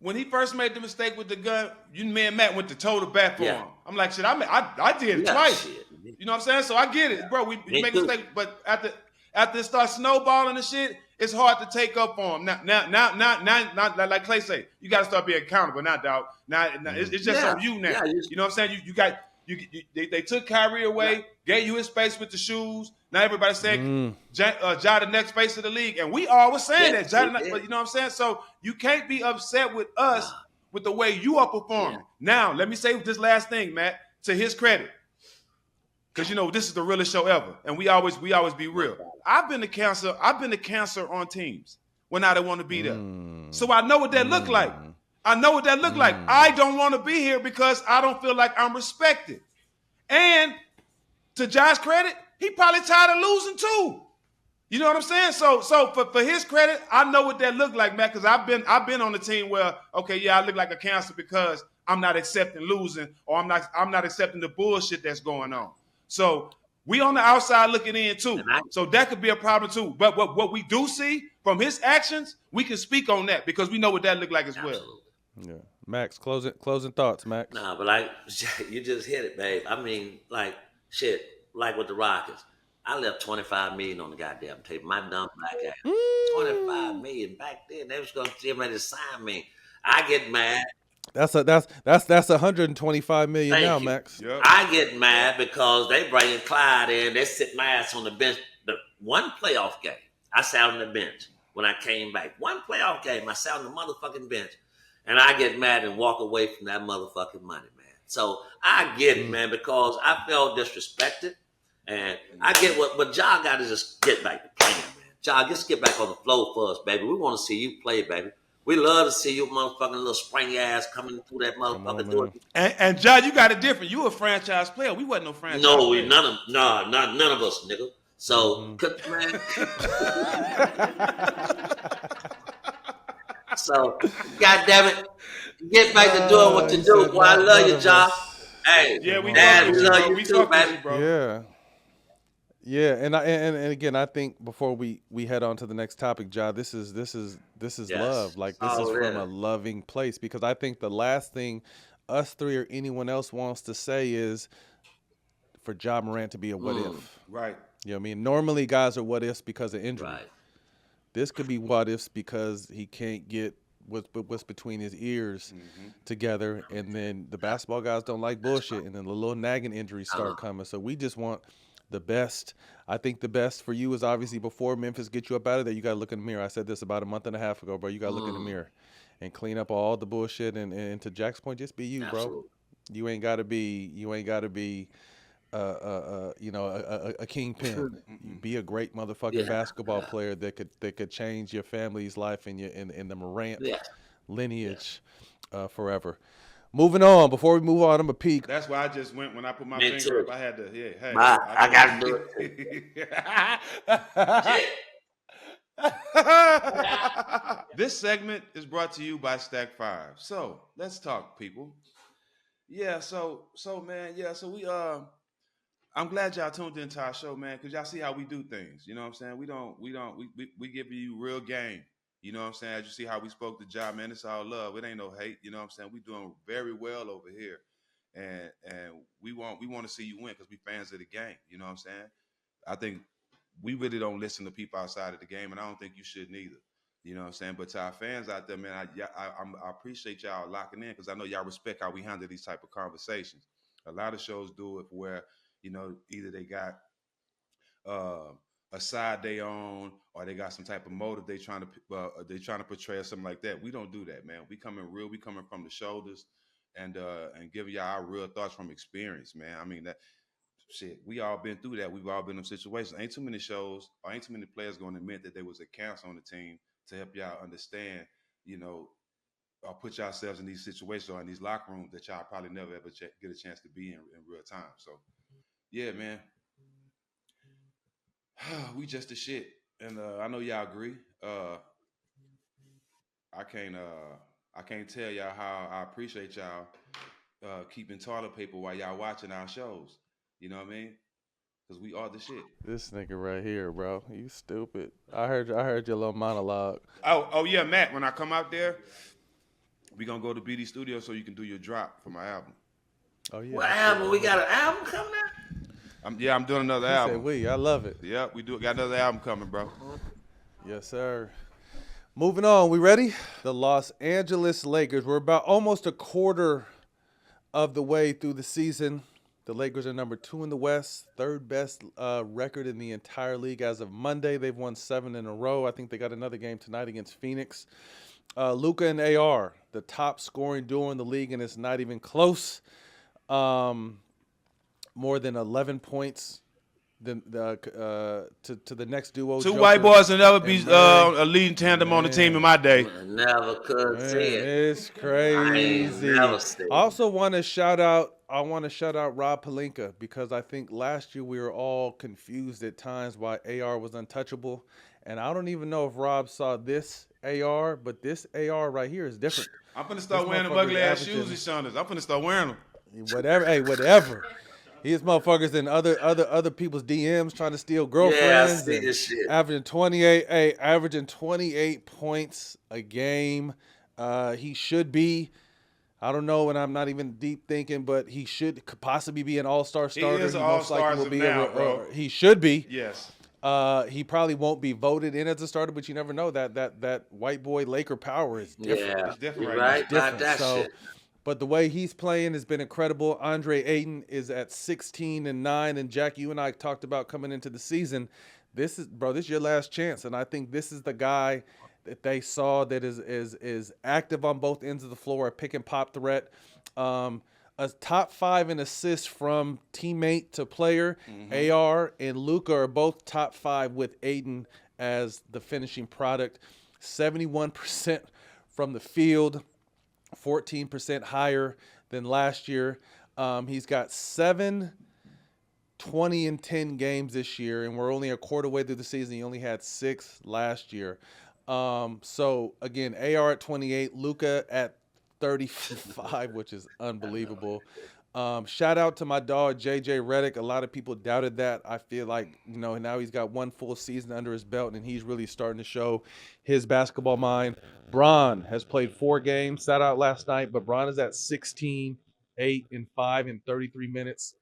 B: when he first made the mistake with the gun, me and Matt went to toe the bat for him. I'm like, shit, I did it twice. Shit. You know what I'm saying? So I get it, bro. We make a mistake, but after it starts snowballing and shit, it's hard to take up on him. Now, like Klay say, you got to start being accountable. Now, dog. Now, it's just on you now. Yeah, you know what I'm saying? They took Kyrie away, gave you his space with the shoes. Now everybody's saying Ja the next face of the league. And we always saying that. Ja, but you know what I'm saying? So you can't be upset with us with the way you are performing. Now, let me say this last thing, Matt, to his credit. Because this is the realest show ever, and we always be real. I've been the cancer on teams when I don't want to be there. So I know what that look like. I know what that look like. I don't want to be here because I don't feel like I'm respected. And to Josh's credit, he probably tired of losing too. You know what I'm saying? So for his credit, I know what that look like, man, because I've been on the team where, okay, yeah, I look like a cancer because I'm not accepting losing, or I'm not accepting the bullshit that's going on. So we on the outside looking in too. So that could be a problem too. But what we do see from his actions, we can speak on that because we know what that look like as well.
A: Yeah. Max, closing thoughts, Max.
C: Nah, but you just hit it, babe. I mean, like with the Rockets. I left $25 million on the goddamn table. My dumb black ass. $25 million back then. They was gonna get ready to sign me. I get mad.
A: That's $125 million
C: Thank
A: now,
C: you.
A: Max.
B: Yep.
C: I get mad because they bringing Clyde in. They sit my ass on the bench. The one playoff game, I sat on the bench when I came back. One playoff game, I sat on the motherfucking bench. And I get mad and walk away from that motherfucking money, man. So I get it, man, because I felt disrespected. And I get but y'all got to just get back to playing, man. Y'all just get back on the floor for us, baby. We want to see you play, baby. We love to see you motherfucking little springy ass coming through that motherfucking door.
B: And John, you got it different. You a franchise player. We wasn't no franchise player.
C: None of us, nigga. So, man. So, goddamn it, get back to doing what you do, boy. I love you, John. Hey,
B: yeah, we
C: love you too, baby.
B: Bro.
A: Yeah, and again, I think before we head on to the next topic, Ja, this is yes. Love. Like this is from a loving place, because I think the last thing us three or anyone else wants to say is for Ja Morant to be a what if.
B: Right.
A: You know what I mean? Normally guys are what ifs because of injury.
C: Right.
A: This could be what ifs because he can't get what's between his ears together, and then the basketball guys don't like bullshit, and then the little nagging injuries start coming. So we just want the best. I think the best for you is obviously before Memphis gets you up out of there, you got to look in the mirror. I said this about a month and a half ago, bro. You got to look in the mirror and clean up all the bullshit. And to Jack's point, just be you, bro. You ain't got to be. A kingpin. Be a great motherfucking basketball player that could change your family's life and in the Morant lineage forever. Moving on. Before we move on, I'm a peek.
B: That's why I just went when I put my finger up. I had to. Yeah, hey,
C: I got to do it.
B: This segment is brought to you by Stak5. So let's talk, people. Yeah. So man. Yeah. So we I'm glad y'all tuned into our show, man, because y'all see how we do things. You know what I'm saying? We give you real game. You know what I'm saying? As you see how we spoke to Ja, man, it's all love. It ain't no hate. You know what I'm saying? We doing very well over here. And we want to see you win because we fans of the game. You know what I'm saying? I think we really don't listen to people outside of the game, and I don't think you should neither. You know what I'm saying? But to our fans out there, man, I appreciate y'all locking in because I know y'all respect how we handle these type of conversations. A lot of shows do it where, either they got a side they own, or they got some type of motive they trying to portray or something like that. We don't do that, man. We coming real. We coming from the shoulders, and giving y'all our real thoughts from experience, man. I mean that shit. We all been through that. We've all been in situations. Ain't too many shows, or ain't too many players going to admit that there was a cancer on the team to help y'all understand, or put yourselves in these situations or in these locker rooms that y'all probably never ever get a chance to be in real time. So, yeah, man. We just the shit, and I know y'all agree. I can't tell y'all how I appreciate y'all keeping toilet paper while y'all watching our shows. You know what I mean? Because we are the shit.
A: This nigga right here, bro. You stupid. I heard your little monologue.
B: Oh yeah, Matt. When I come out there, we gonna go to BD Studio so you can do your drop for my album.
A: Oh yeah.
C: What album? We got an album coming out?
B: I'm doing another album.
A: I love it.
B: Yep, we got another album coming, bro.
A: Yes, sir. Moving on, we ready? The Los Angeles Lakers. We're about almost a quarter of the way through the season. The Lakers are number 2 in the West, third best record in the entire league as of Monday. They've won 7 in a row. I think they got another game tonight against Phoenix. Luka and AR, the top scoring duo in the league, and it's not even close. more than 11 points to the next duo.
B: Two
A: Joker
B: white boys will never be
A: and Murray.
B: a leading tandem on the team in my day.
C: I never could see
A: Man,
C: it.
A: it's
C: I
A: crazy.
C: ain't never seen
A: I also want to shout out. Rob Pelinka because I think last year we were all confused at times why AR was untouchable, and I don't even know if Rob saw this AR, but this AR right here is different.
B: I'm finna start wearing them ugly ass shoes he showed us. I'm finna start wearing them.
A: Whatever, hey, whatever. These motherfuckers in other people's DMs trying to steal girlfriends.
C: Yeah, I see this shit.
A: Averaging 28 points a game. He should be. I don't know, and I'm not even deep thinking, but he could possibly be an all-star starter.
B: He is an all-star now, bro.
A: He should be.
B: Yes.
A: He probably won't be voted in as a starter, but you never know. That white boy Laker power is different.
C: Yeah,
B: it's different
C: right
A: It's different.
C: about that shit.
A: But the way he's playing has been incredible. Andre Ayton is at 16-9, and Jack, you and I talked about coming into the season. This is your last chance, and I think this is the guy that they saw that is active on both ends of the floor, a pick and pop threat. A top 5 in assists from teammate to player. AR and Luka are both top 5 with Ayton as the finishing product. 71% from the field, 14% higher than last year. He's got 7 20 and 10 games this year, and we're only a quarter way through the season. He only had 6 last year. So again, AR at 28, Luka at 35, which is unbelievable. Shout out to my dog JJ Redick. A lot of people doubted that. I feel like, now he's got 1 full season under his belt, and he's really starting to show his basketball mind. Bron has played 4 games, sat out last night, but Bron is at 16, 8, and 5 in 33 minutes.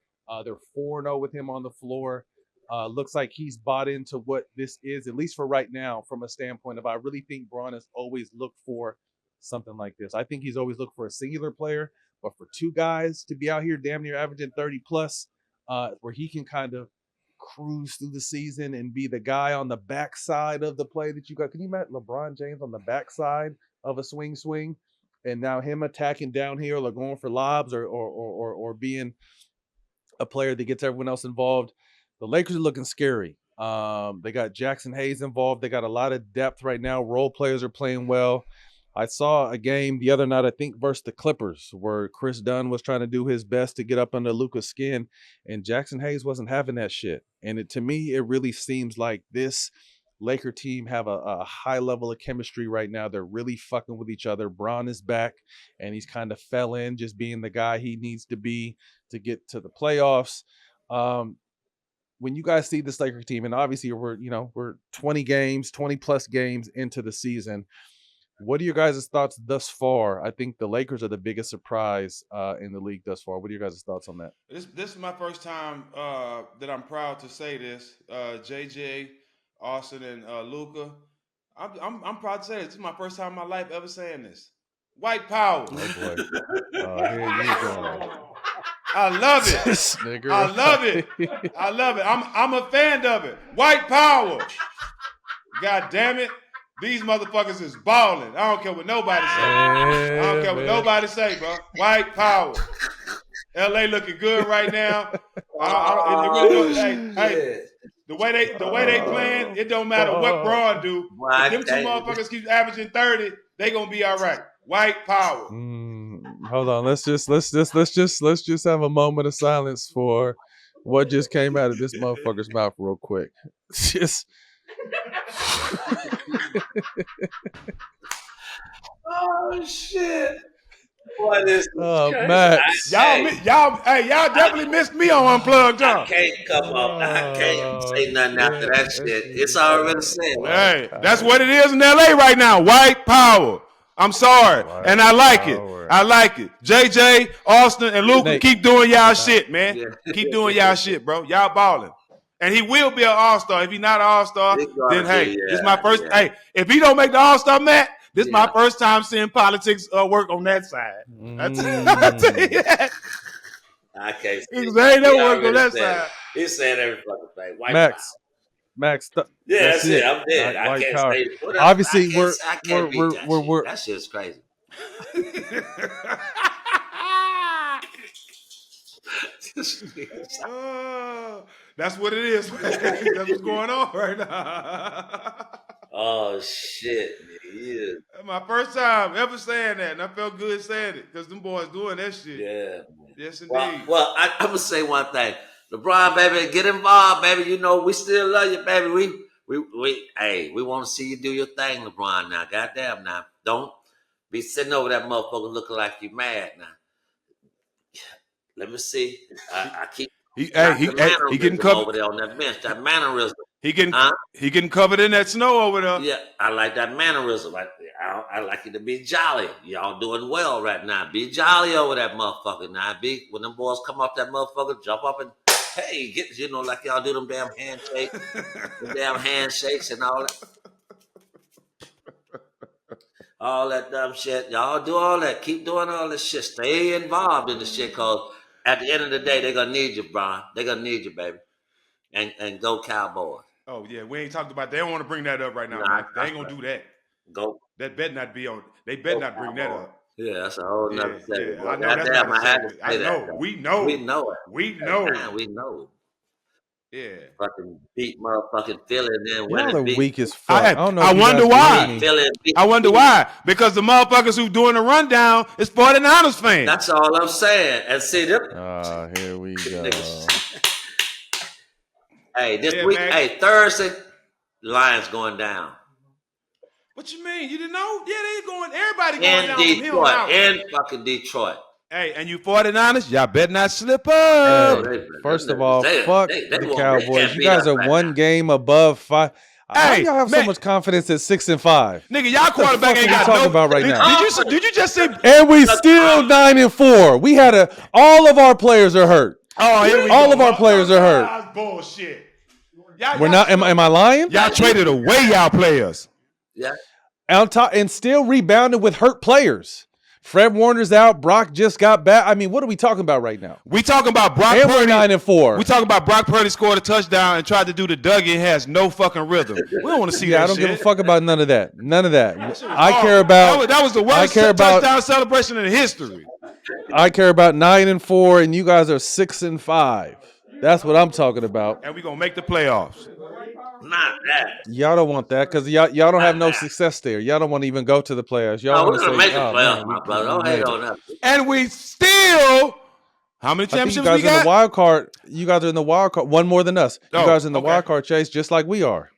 A: They're 4-0 with him on the floor. Looks like he's bought into what this is, at least for right now, from a standpoint of I really think Bron has always looked for something like this. I think he's always looked for a singular player, but for 2 guys to be out here damn near averaging 30 plus, where he can kind of cruise through the season and be the guy on the backside of the play that you got. Can you imagine LeBron James on the backside of a swing, and now him attacking downhill or going for lobs or being a player that gets everyone else involved? The Lakers are looking scary. They got Jackson Hayes involved. They got a lot of depth right now. Role players are playing well. I saw a game the other night, I think, versus the Clippers, where Chris Dunn was trying to do his best to get up under Luka's skin, and Jackson Hayes wasn't having that shit. And to me, it really seems like this Laker team have a high level of chemistry right now. They're really fucking with each other. Bron is back, and he's kind of fell in just being the guy he needs to be to get to the playoffs. When you guys see this Laker team, and obviously we're 20 plus games into the season, what are your guys' thoughts thus far? I think the Lakers are the biggest surprise in the league thus far. What are your guys' thoughts on that?
B: This is my first time that I'm proud to say this. JJ, Austin, and Luka. I'm proud to say this. This is my first time in my life ever saying this. White power.
A: Oh boy. Here you go.
B: I love it.
A: This nigga.
B: I love it. I love it. I'm a fan of it. White power. God damn it. These motherfuckers is balling. I don't care what nobody say. I don't care what nobody say, bro. White power. LA looking good right now. Hey, the way they playing, it don't matter what Braun do. If them 2 motherfuckers keep averaging 30, they gonna be all right. White power.
A: Hold on. Let's just have a moment of silence for what just came out of this motherfucker's mouth real quick. Just
C: Oh shit! What is
A: Max?
B: Y'all definitely missed me on Unplugged, huh?
C: I can't come up. I can't say nothing after that shit. It's already said.
B: Hey, that's what it is in LA right now. White power. I'm sorry, and I like it. I like it. JJ, Austin, and Luka, keep doing y'all shit, man. Yeah. Keep doing y'all shit, bro. Y'all balling. And he will be an all-star. If he's not an all-star, then hey, this is my first. Yeah. Hey, if he don't make the all-star, Matt, this is my first time seeing politics work on that side. I'll tell you that.
C: I can't.
B: They ain't never work on that side.
C: He's saying every fucking thing. White
A: Max.
C: Yeah, that's it. I'm dead. I can't
A: power.
C: say it.
A: Obviously,
C: we're that shit's crazy.
B: That's what it is. That's what's going on right now.
C: Oh shit, yeah.
B: My first time ever saying that, and I felt good saying it because them boys doing that shit.
C: Yeah.
B: Yes, indeed.
C: Well, I'm gonna say one thing. LeBron, baby, get involved, baby. You know we still love you, baby. We want to see you do your thing, LeBron. Now, goddamn, now don't be sitting over that motherfucker looking like you mad now. Let me see. I keep.
B: He getting covered
C: over there on that bench. That mannerism.
B: He getting covered in that snow over there.
C: Yeah, I like that mannerism. I like you to be jolly. Y'all doing well right now. Be jolly over that motherfucker. Now, when them boys come off that motherfucker, jump up and hey, like y'all do them damn handshakes and all that. All that dumb shit. Y'all do all that. Keep doing all this shit. Stay involved in the shit, cause at the end of the day, they're gonna need you, Brian. They're gonna need you, baby. And go Cowboys.
B: Oh yeah, we ain't talked about. They don't want to bring that up right now. They ain't gonna do that.
C: Go.
B: That bet not be on. They bet not bring that up.
C: Yeah, that's a whole nother thing.
B: Yeah. I know that's not I know. We know.
C: We know it.
B: We know.
C: Man, we know.
B: Yeah.
C: Fucking beat motherfucking Philly and then
A: Y'all are
C: beat.
A: weak as fuck. I don't know.
B: I wonder why. I wonder why. Because the motherfuckers who doing the rundown is 49ers fans.
C: That's all I'm saying. And see them.
A: Here we go.
C: Hey, this week, man. Hey, Thursday, Lions going down.
B: What you mean? You didn't know? Yeah, they going. Everybody
C: In
B: going down
C: Detroit,
B: from here on out.
C: in fucking Detroit.
B: Hey, and you 49ers, y'all better not slip up.
A: Hey, first of all, fuck the Cowboys. You guys are one game above 5. How do y'all have so much confidence at 6 and 5?
B: Nigga, y'all quarterback ain't got
A: talking about right now.
B: Did you just say?
A: And we still 9 and 4. We had all of our players are hurt.
B: Oh, here we
A: all
B: go.
A: of our players are hurt.
B: That's bullshit.
A: We're not. Am I lying?
B: Y'all traded away y'all players.
C: Yeah.
A: On top, and still rebounded with hurt players. Fred Warner's out. Brock just got back. I mean, what are we talking about right now?
B: We talking about Brock
A: and
B: Purdy.
A: We're 9 and 4.
B: We talking about Brock Purdy scored a touchdown and tried to do the Dougie and has no fucking rhythm. We don't want to see that.
A: I don't
B: shit.
A: give a fuck about none of that. None of that. I care about.
B: That was the worst touchdown celebration in history.
A: I care about 9 and 4, and you guys are 6 and 5. That's what I'm talking about.
B: And we gonna make the playoffs.
C: Not that.
A: Y'all don't want that because y'all don't have no success there. Y'all don't want to even go to the playoffs. Y'all
C: we're gonna make the playoffs, my brother. Don't hate on that.
B: And we still. How many championships
A: you guys
B: we got?
A: In the wild card. You guys are in the wild card. One more than us. You guys in the wild card chase, just like we are.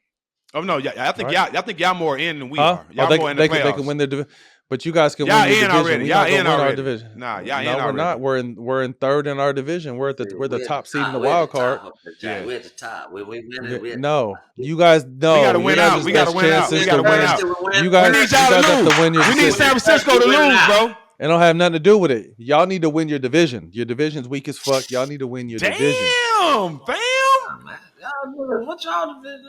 B: Oh no, I think y'all more in than we are. Y'all more in the playoffs.
A: They can win their division. But you guys can
B: y'all
A: win your
B: in
A: division.
B: already.
A: We're
B: Y'all
A: not
B: in
A: win
B: already.
A: our division.
B: Nah, y'all in
A: already. We're not. We're in third in our division. We're the top seed in the wild card.
C: Yeah. We're at the top. We winning.
A: No, you guys. No,
B: we gotta win out. We gotta win out. We gotta win out.
A: You guys have to win your
B: division. We need San Francisco to lose, bro.
A: It don't have nothing to do with it. Y'all need to win your division. Your division's weak as fuck. Y'all need to win your division.
B: Damn, fam.
C: What y'all division?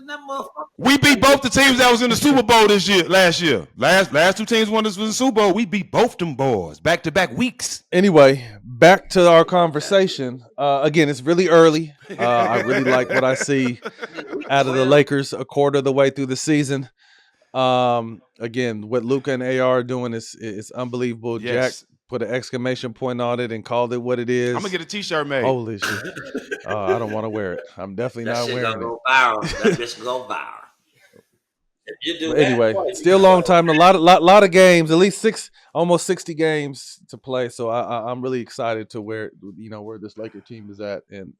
C: That motherfucker.
B: We beat both the teams that was in the Super Bowl last year. Last two teams won this was the Super Bowl. We beat both them boys back-to-back weeks.
A: Anyway, back to our conversation. Again, it's really early. I really like what I see out of the Lakers a quarter of the way through the season. Again, what Luka and AR are doing is unbelievable.
B: Yes.
A: Jack put an exclamation point on it and called it what it is.
B: I'm gonna get a T-shirt made.
A: Holy shit! I don't want to wear it. I'm definitely not wearing it.
C: Go viral. That bitch go viral. If you do
A: anyway,
C: that,
A: still long time. A lot of games. At least almost 60 games to play. So I'm really excited to where this Laker team is at, and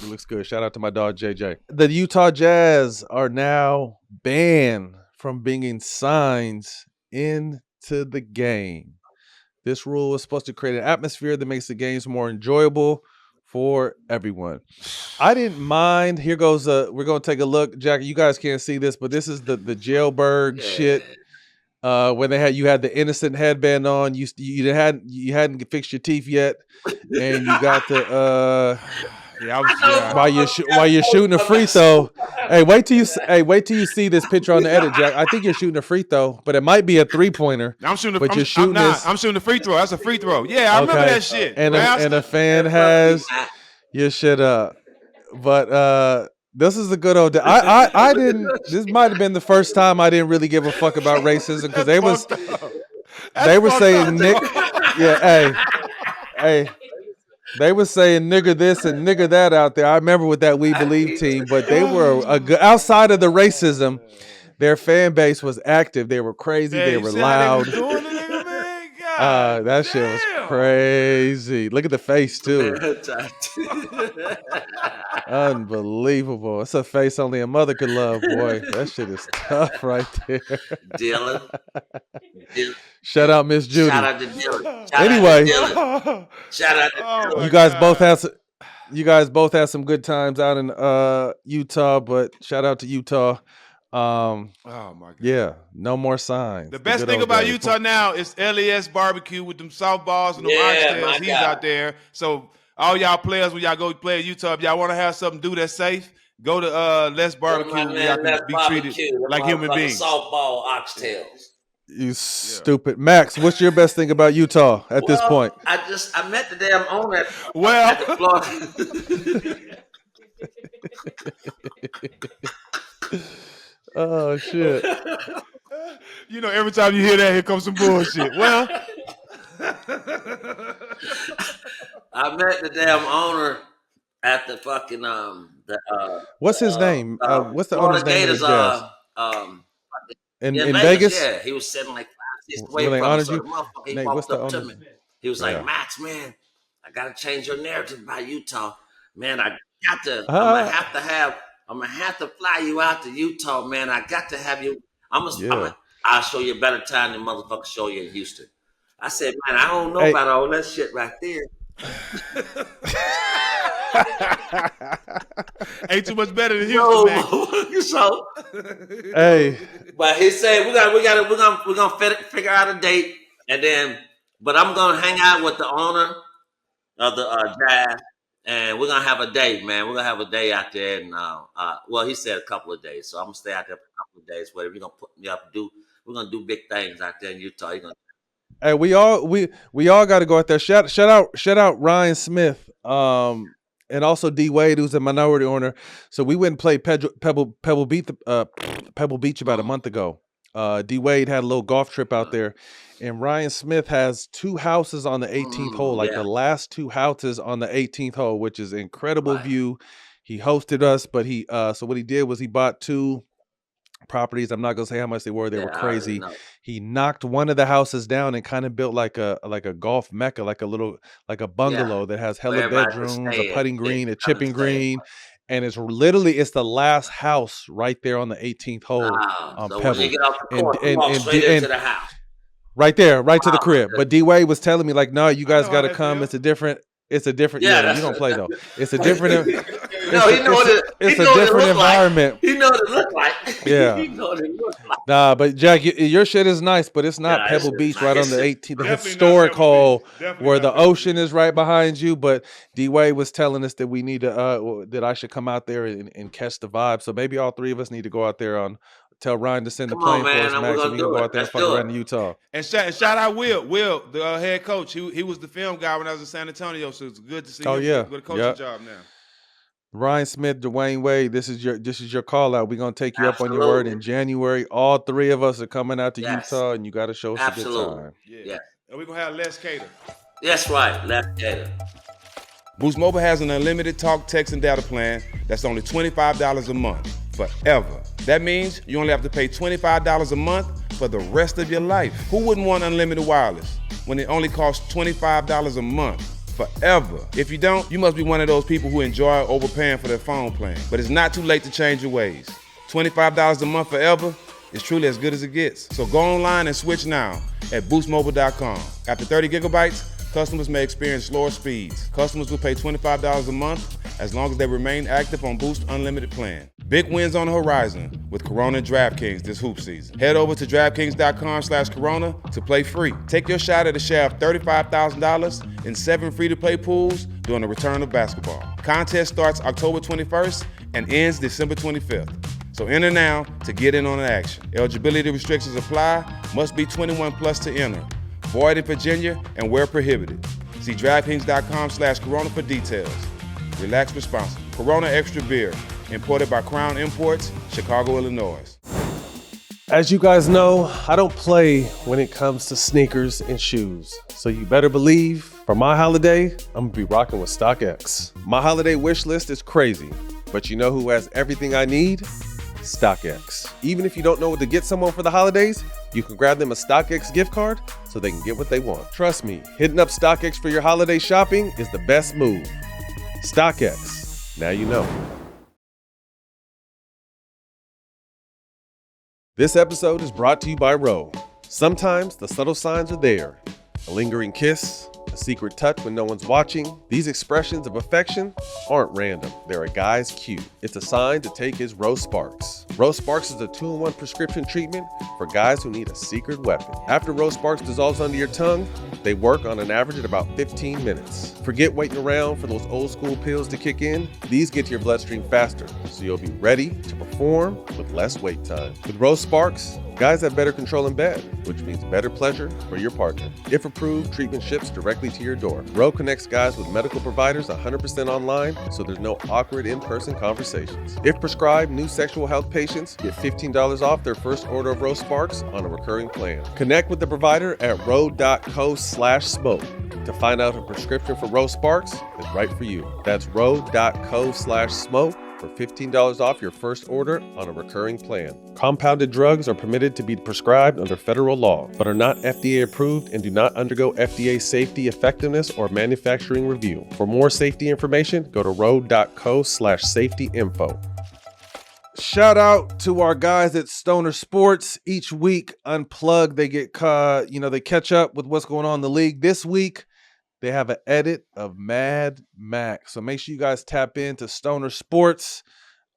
A: it looks good. Shout out to my dog JJ. The Utah Jazz are now banned from bringing signs into the game. This rule is supposed to create an atmosphere that makes the games more enjoyable for everyone. I didn't mind. Here goes. We're gonna take a look, Jack. You guys can't see this, but this is the jailbird shit. When you had the innocent headband on. You hadn't fixed your teeth yet, and you got the while you're shooting a free throw. Hey, wait till you see this picture on the edit, Jack. I think you're shooting a free throw, but it might be a 3-pointer.
B: I'm shooting.
A: But you're shooting
B: I'm shooting a free throw. That's a free throw. Yeah, I remember that shit.
A: And a fan has your shit up. But this is a good old day. I didn't. This might have been the first time I didn't really give a fuck about racism because they were saying Nick. Yeah, hey. They were saying nigger this and nigger that out there. I remember with that We Believe team, but they were outside of the racism. Their fan base was active. They were crazy. They were loud. That shit was crazy. Look at the face too. Unbelievable. It's a face only a mother could love, boy. That shit is tough right there.
C: Dylan.
A: Shout out Miss Judy.
C: Shout out to Dylan. Shout out to Dylan.
A: You guys both had some good times out in Utah, but shout out to Utah.
B: Oh my God.
A: Yeah, no more signs.
B: The best thing about Utah now is LES barbecue with them softballs and them oxtails. He's out there. So all y'all players, when y'all go play at Utah, if y'all want to have something to do that's safe, go to Les Barbecue where y'all can be treated like human beings.
C: Softball oxtails.
A: You stupid. Max, what's your best thing about Utah at this point?
C: I met the damn owner at the Florida.
A: Oh, shit.
B: You know, every time you hear that, here comes some bullshit. Well,
C: I met the damn owner at the fucking
A: what's his name? What's the owner's name?
C: Gators,
A: in Vegas?
C: Yeah, he was sitting like 5 6 away
A: When they
C: from
A: honored
C: me.
A: you?
C: So the
A: Nate,
C: motherfucker
A: what's
C: he
A: the
C: walked up to
A: owner?
C: me. He was like, Max, man, I gotta change your narrative about Utah. Man, I'm gonna have to fly you out to Utah, man. I got to have you. I'll show you a better time than motherfucker show you in Houston. I said, man, I don't know about all that shit right there.
B: Ain't too much better than Houston, man.
C: So,
A: hey,
C: but he said we're gonna figure out a date, and then, but I'm gonna hang out with the owner of the Jazz, and we're gonna have a day, man. We're gonna have a day out there, and well, he said a couple of days, so I'm gonna stay out there for a couple of days. Whatever you're gonna put me up to do, we're gonna do big things out there in Utah.
A: Hey, we all got to go out there. Shout out Ryan Smith, and also D Wade, who's a minority owner. So we went and played Pebble Beach about a month ago. D Wade had a little golf trip out there, and Ryan Smith has 2 houses on the 18th hole, the last 2 houses on the 18th hole, which is incredible view. He hosted us, but so what he did was he bought 2 properties. I'm not gonna say how much they were. They were crazy. He knocked one of the houses down and kind of built like a golf mecca, like a bungalow that has hella bedrooms, a putting green, a chipping green, and it's the last house right there on the 18th hole on
C: so
A: Pebble.
C: When you get off the court, you walk straight into the house.
A: Right there, right to the crib. But D Wade was telling me like, no, you guys got to come. It's a different. You don't play though. It's a different. It's a different environment.
C: He know what it look like.
A: Yeah.
C: He know what it look like.
A: Nah, but Jack, your shit is nice, but it's not Pebble Beach right on the 18th, the historic hole where the ocean is right behind you. But D Wade was telling us that we need to that I should come out there and catch the vibe. So maybe all 3 of us need to go out there tell Ryan to send the plane for us, Max, and we can go out there and fuck around in Utah.
B: And shout out Will, the head coach. He was the film guy when I was in San Antonio, so it's good to see him with a coaching job now.
A: Ryan Smith, Dwayne Wade, this is your call out. We're gonna take you up on your word in January. All 3 of us are coming out to Utah, and you got to show us a good time.
B: Yeah. And we're gonna have Les Cater.
C: That's right, Les Cater.
B: Boost Mobile has an unlimited talk, text, and data plan that's only $25 a month forever. That means you only have to pay $25 a month for the rest of your life. Who wouldn't want unlimited wireless when it only costs $25 a month forever? If you don't, you must be one of those people who enjoy overpaying for their phone plan. But it's not too late to change your ways. $25 a month forever is truly as good as it gets. So go online and switch now at boostmobile.com. After 30 gigabytes, customers may experience slower speeds. Customers will pay $25 a month as long as they remain active on Boost Unlimited plan. Big wins on the horizon with Corona and DraftKings this hoop season. Head over to DraftKings.com/Corona to play free. Take your shot at a share of $35,000 in 7 free-to-play pools during the return of basketball. Contest starts October 21st and ends December 25th. So enter now to get in on the action. Eligibility restrictions apply. Must be 21 plus to enter. Void in Virginia and where prohibited. See DraftKings.com/Corona for details. Relax responsibly. Corona Extra Beer, imported by Crown Imports, Chicago, Illinois.
G: As you guys know, I don't play when it comes to sneakers and shoes. So you better believe For my holiday, I'm gonna be rocking with StockX.
A: My holiday wish list is crazy, but you know who has everything I need? StockX. Even if you don't know what to get someone for the holidays, you can grab them a StockX gift card so they can get what they want. Trust me, hitting up StockX for your holiday shopping is the best move. StockX. Now you know. This episode is brought to you by Ro. Sometimes the subtle signs are there. A lingering kiss, a secret touch when no one's watching. These expressions of affection aren't random. They're a guy's cue. It's a sign to take his Ro Sparks. Ro Sparks is a 2-in-1 prescription treatment for guys who need a secret weapon. After Ro Sparks dissolves under your tongue, they work on an average at about 15 minutes. Forget waiting around for those old school pills to kick in. These get to your bloodstream faster, so you'll be ready to perform with less wait time. With Ro Sparks, guys have better control in bed, which means better pleasure for your partner. If approved, treatment ships directly to your door. Ro connects guys with medical providers 100% online, so there's no awkward in-person conversations. If prescribed, new sexual health patients get $15 off their first order of Ro Sparks on a recurring plan. Connect with the provider at ro.co/smoke to find out if a prescription for Ro Sparks is right for you. That's ro.co/smoke for $15 off your first order on a recurring plan. Compounded drugs are permitted to be prescribed under federal law, but are not FDA approved and do not undergo FDA safety, effectiveness, or manufacturing review. For more safety information, go to ro.co/safety-info. Shout out to our guys at Stoner Sports. Each week, Unplugged, they get they catch up with what's going on in the league. This week, they have an edit of Mad Max. So make sure you guys tap into Stoner Sports.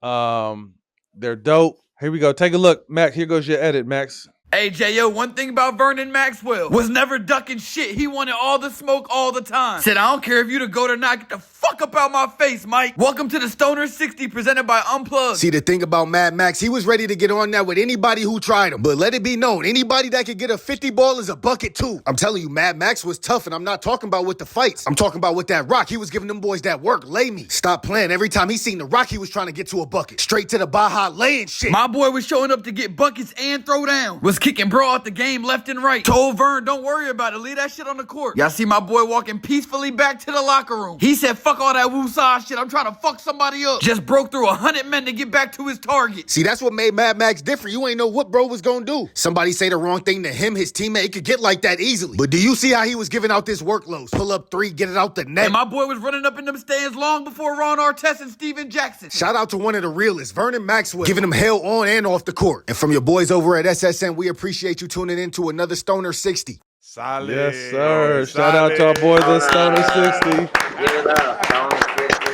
A: They're dope. Here we go. Take a look. Max, here goes your edit, Max.
H: Hey, J.O., one thing about Vernon Maxwell was never ducking shit. He wanted all the smoke all the time. Said, I don't care if you the GOAT or not. Get the fuck up out my face, Mike. Welcome to the Stoner 60 presented by Unplugged.
I: See, the thing about Mad Max, he was ready to get on that with anybody who tried him. But let it be known, anybody that could get a 50 ball is a bucket too. I'm telling you, Mad Max was tough, and I'm not talking about with the fights. I'm talking about with that rock. He was giving them boys that work. Lay me. Stop playing. Every time he seen the rock, he was trying to get to a bucket. Straight to the Baja laying shit.
H: My boy was showing up to get buckets and throw down. Was kicking bro out the game left and right. Told Vern, don't worry about it. Leave that shit on the court. Y'all see my boy walking peacefully back to the locker room. He said, fuck all that woosah shit. I'm trying to fuck somebody up. Just broke through 100 men to get back to his target.
I: See, that's what made Mad Max different. You ain't know what bro was gonna do. Somebody say the wrong thing to him, his teammate, it could get like that easily. But do you see how he was giving out this workload? Pull up 3, get it out the net.
H: And my boy was running up in them stands long before Ron Artest and Steven Jackson.
I: Shout out to one of the realest, Vernon Maxwell, giving him hell on and off the court. And from your boys over at SSN, we appreciate you tuning in to another Stoner 60.
B: Solid.
A: Yes, sir.
B: Solid.
A: Shout out to our boys at Stoner 60.
C: Give it up, Stoner 60.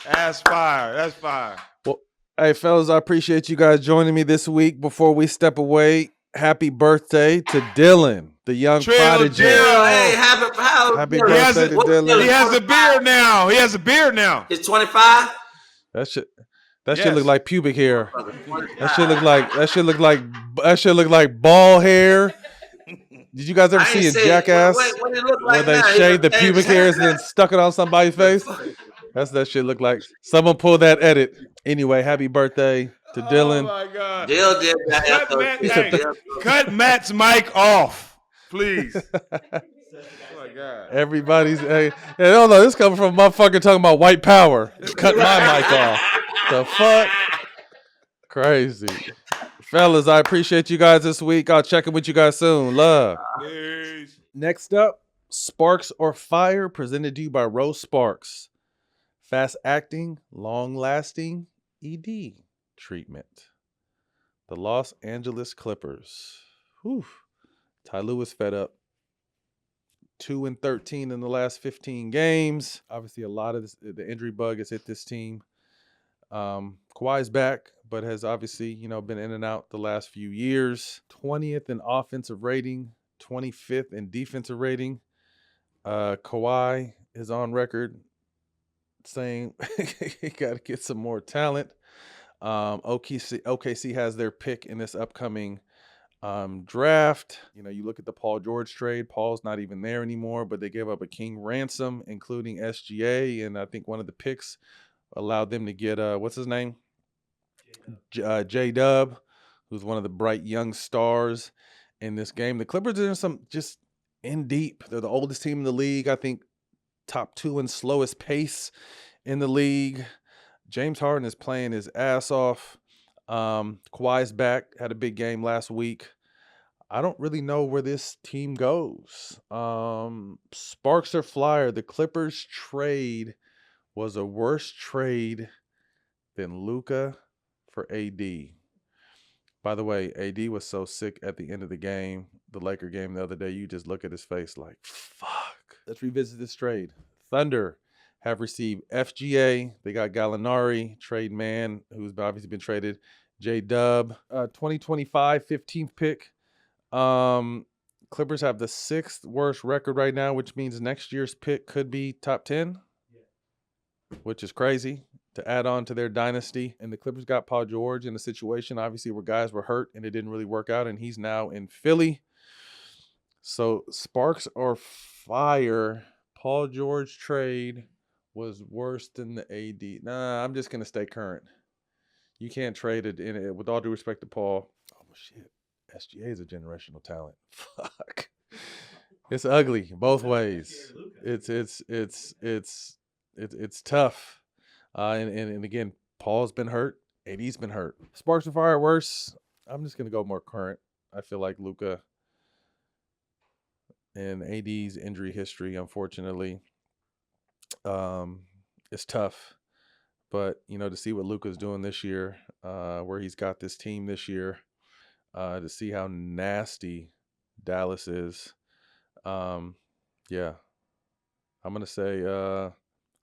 B: That's fire. That's fire.
A: Well, hey, fellas, I appreciate you guys joining me this week. Before we step away, happy birthday to Dylan, the young prodigy.
C: Hey, happy
A: birthday to Dylan.
B: He has a beard now. He has a beard now.
C: He's 25.
A: That shit look like pubic hair. That shit look like ball hair. Did you guys ever see in Jackass where they shaved the pubic hairs and then stuck it on somebody's face? That's that shit look like. Someone pull that edit. Anyway, happy birthday to Dylan.
B: Oh my God.
C: Dill did that.
B: Cut Matt's mic off, please. Oh my God.
A: Everybody's hey, no, this coming from a motherfucker talking about white power. Cut my mic off. The fuck? Crazy. Fellas, I appreciate you guys this week. I'll check in with you guys soon. Love.
B: Peace.
A: Next up, Sparks or Fire, presented to you by Ro Sparks. Fast acting, long lasting ED treatment. The Los Angeles Clippers. Whew. Ty Lue is fed up. 2-13 in the last 15 games. Obviously, a lot of the injury bug has hit this team. Kawhi's back, but has obviously, been in and out the last few years. 20th in offensive rating, 25th in defensive rating. Kawhi is on record saying he got to get some more talent. OKC has their pick in this upcoming draft. You look at the Paul George trade. Paul's not even there anymore, but they gave up a king ransom, including SGA, and I think one of the picks allowed them to get what's his name? J-Dub, who's one of the bright young stars in this game. The Clippers are in some just in deep. They're the oldest team in the league. I think top 2 in slowest pace in the league. James Harden is playing his ass off. Kawhi's back, had a big game last week. I don't really know where this team goes. Sparks or Flyer, the Clippers trade was a worse trade than Luka for AD. By the way, AD was so sick at the end of the game, the Laker game the other day, you just look at his face like, fuck. Let's revisit this trade. Thunder have received FGA. They got Gallinari, trade man, who's obviously been traded. J-Dub, 2025 15th pick. Clippers have the 6th worst record right now, which means next year's pick could be top 10, which is crazy to add on to their dynasty. And the Clippers got Paul George in a situation, obviously, where guys were hurt and it didn't really work out, and he's now in Philly. So Sparks or Fire, Paul George trade was worse than the AD. Nah, I'm just going to stay current. You can't trade it in it, with all due respect to Paul. Oh, shit. SGA is a generational talent. Fuck. It's ugly both ways. It's tough. And again, Paul's been hurt. AD's been hurt. Sparks or Fire worse. I'm just gonna go more current. I feel like Luka and AD's injury history, unfortunately, is tough. But to see what Luka's doing this year, where he's got this team this year, to see how nasty Dallas is. Yeah, I'm going to say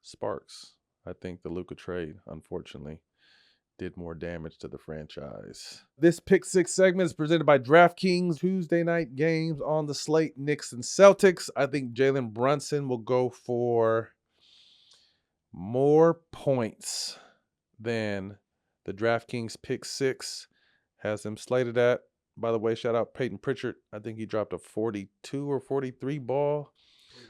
A: Sparks. I think the Luka trade, unfortunately, did more damage to the franchise. This Pick 6 segment is presented by DraftKings. Tuesday night games on the slate, Knicks and Celtics. I think Jalen Brunson will go for more points than the DraftKings Pick 6 has him slated at. By the way, shout out Peyton Pritchard. I think he dropped a 42 or 43 ball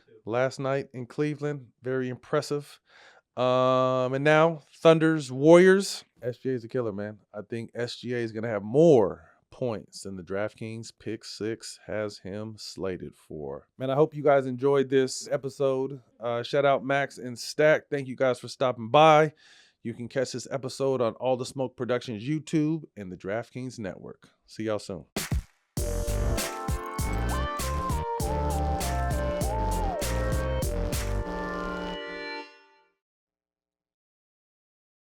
A: 42 last night in Cleveland. Very impressive. And now Thunder's Warriors. SGA is a killer, man. I think SGA is going to have more points than the DraftKings Pick 6 has him slated for. Man, I hope you guys enjoyed this episode. Shout out Max and Stak. Thank you guys for stopping by. You can catch this episode on All the Smoke Productions YouTube and the DraftKings Network. See y'all soon.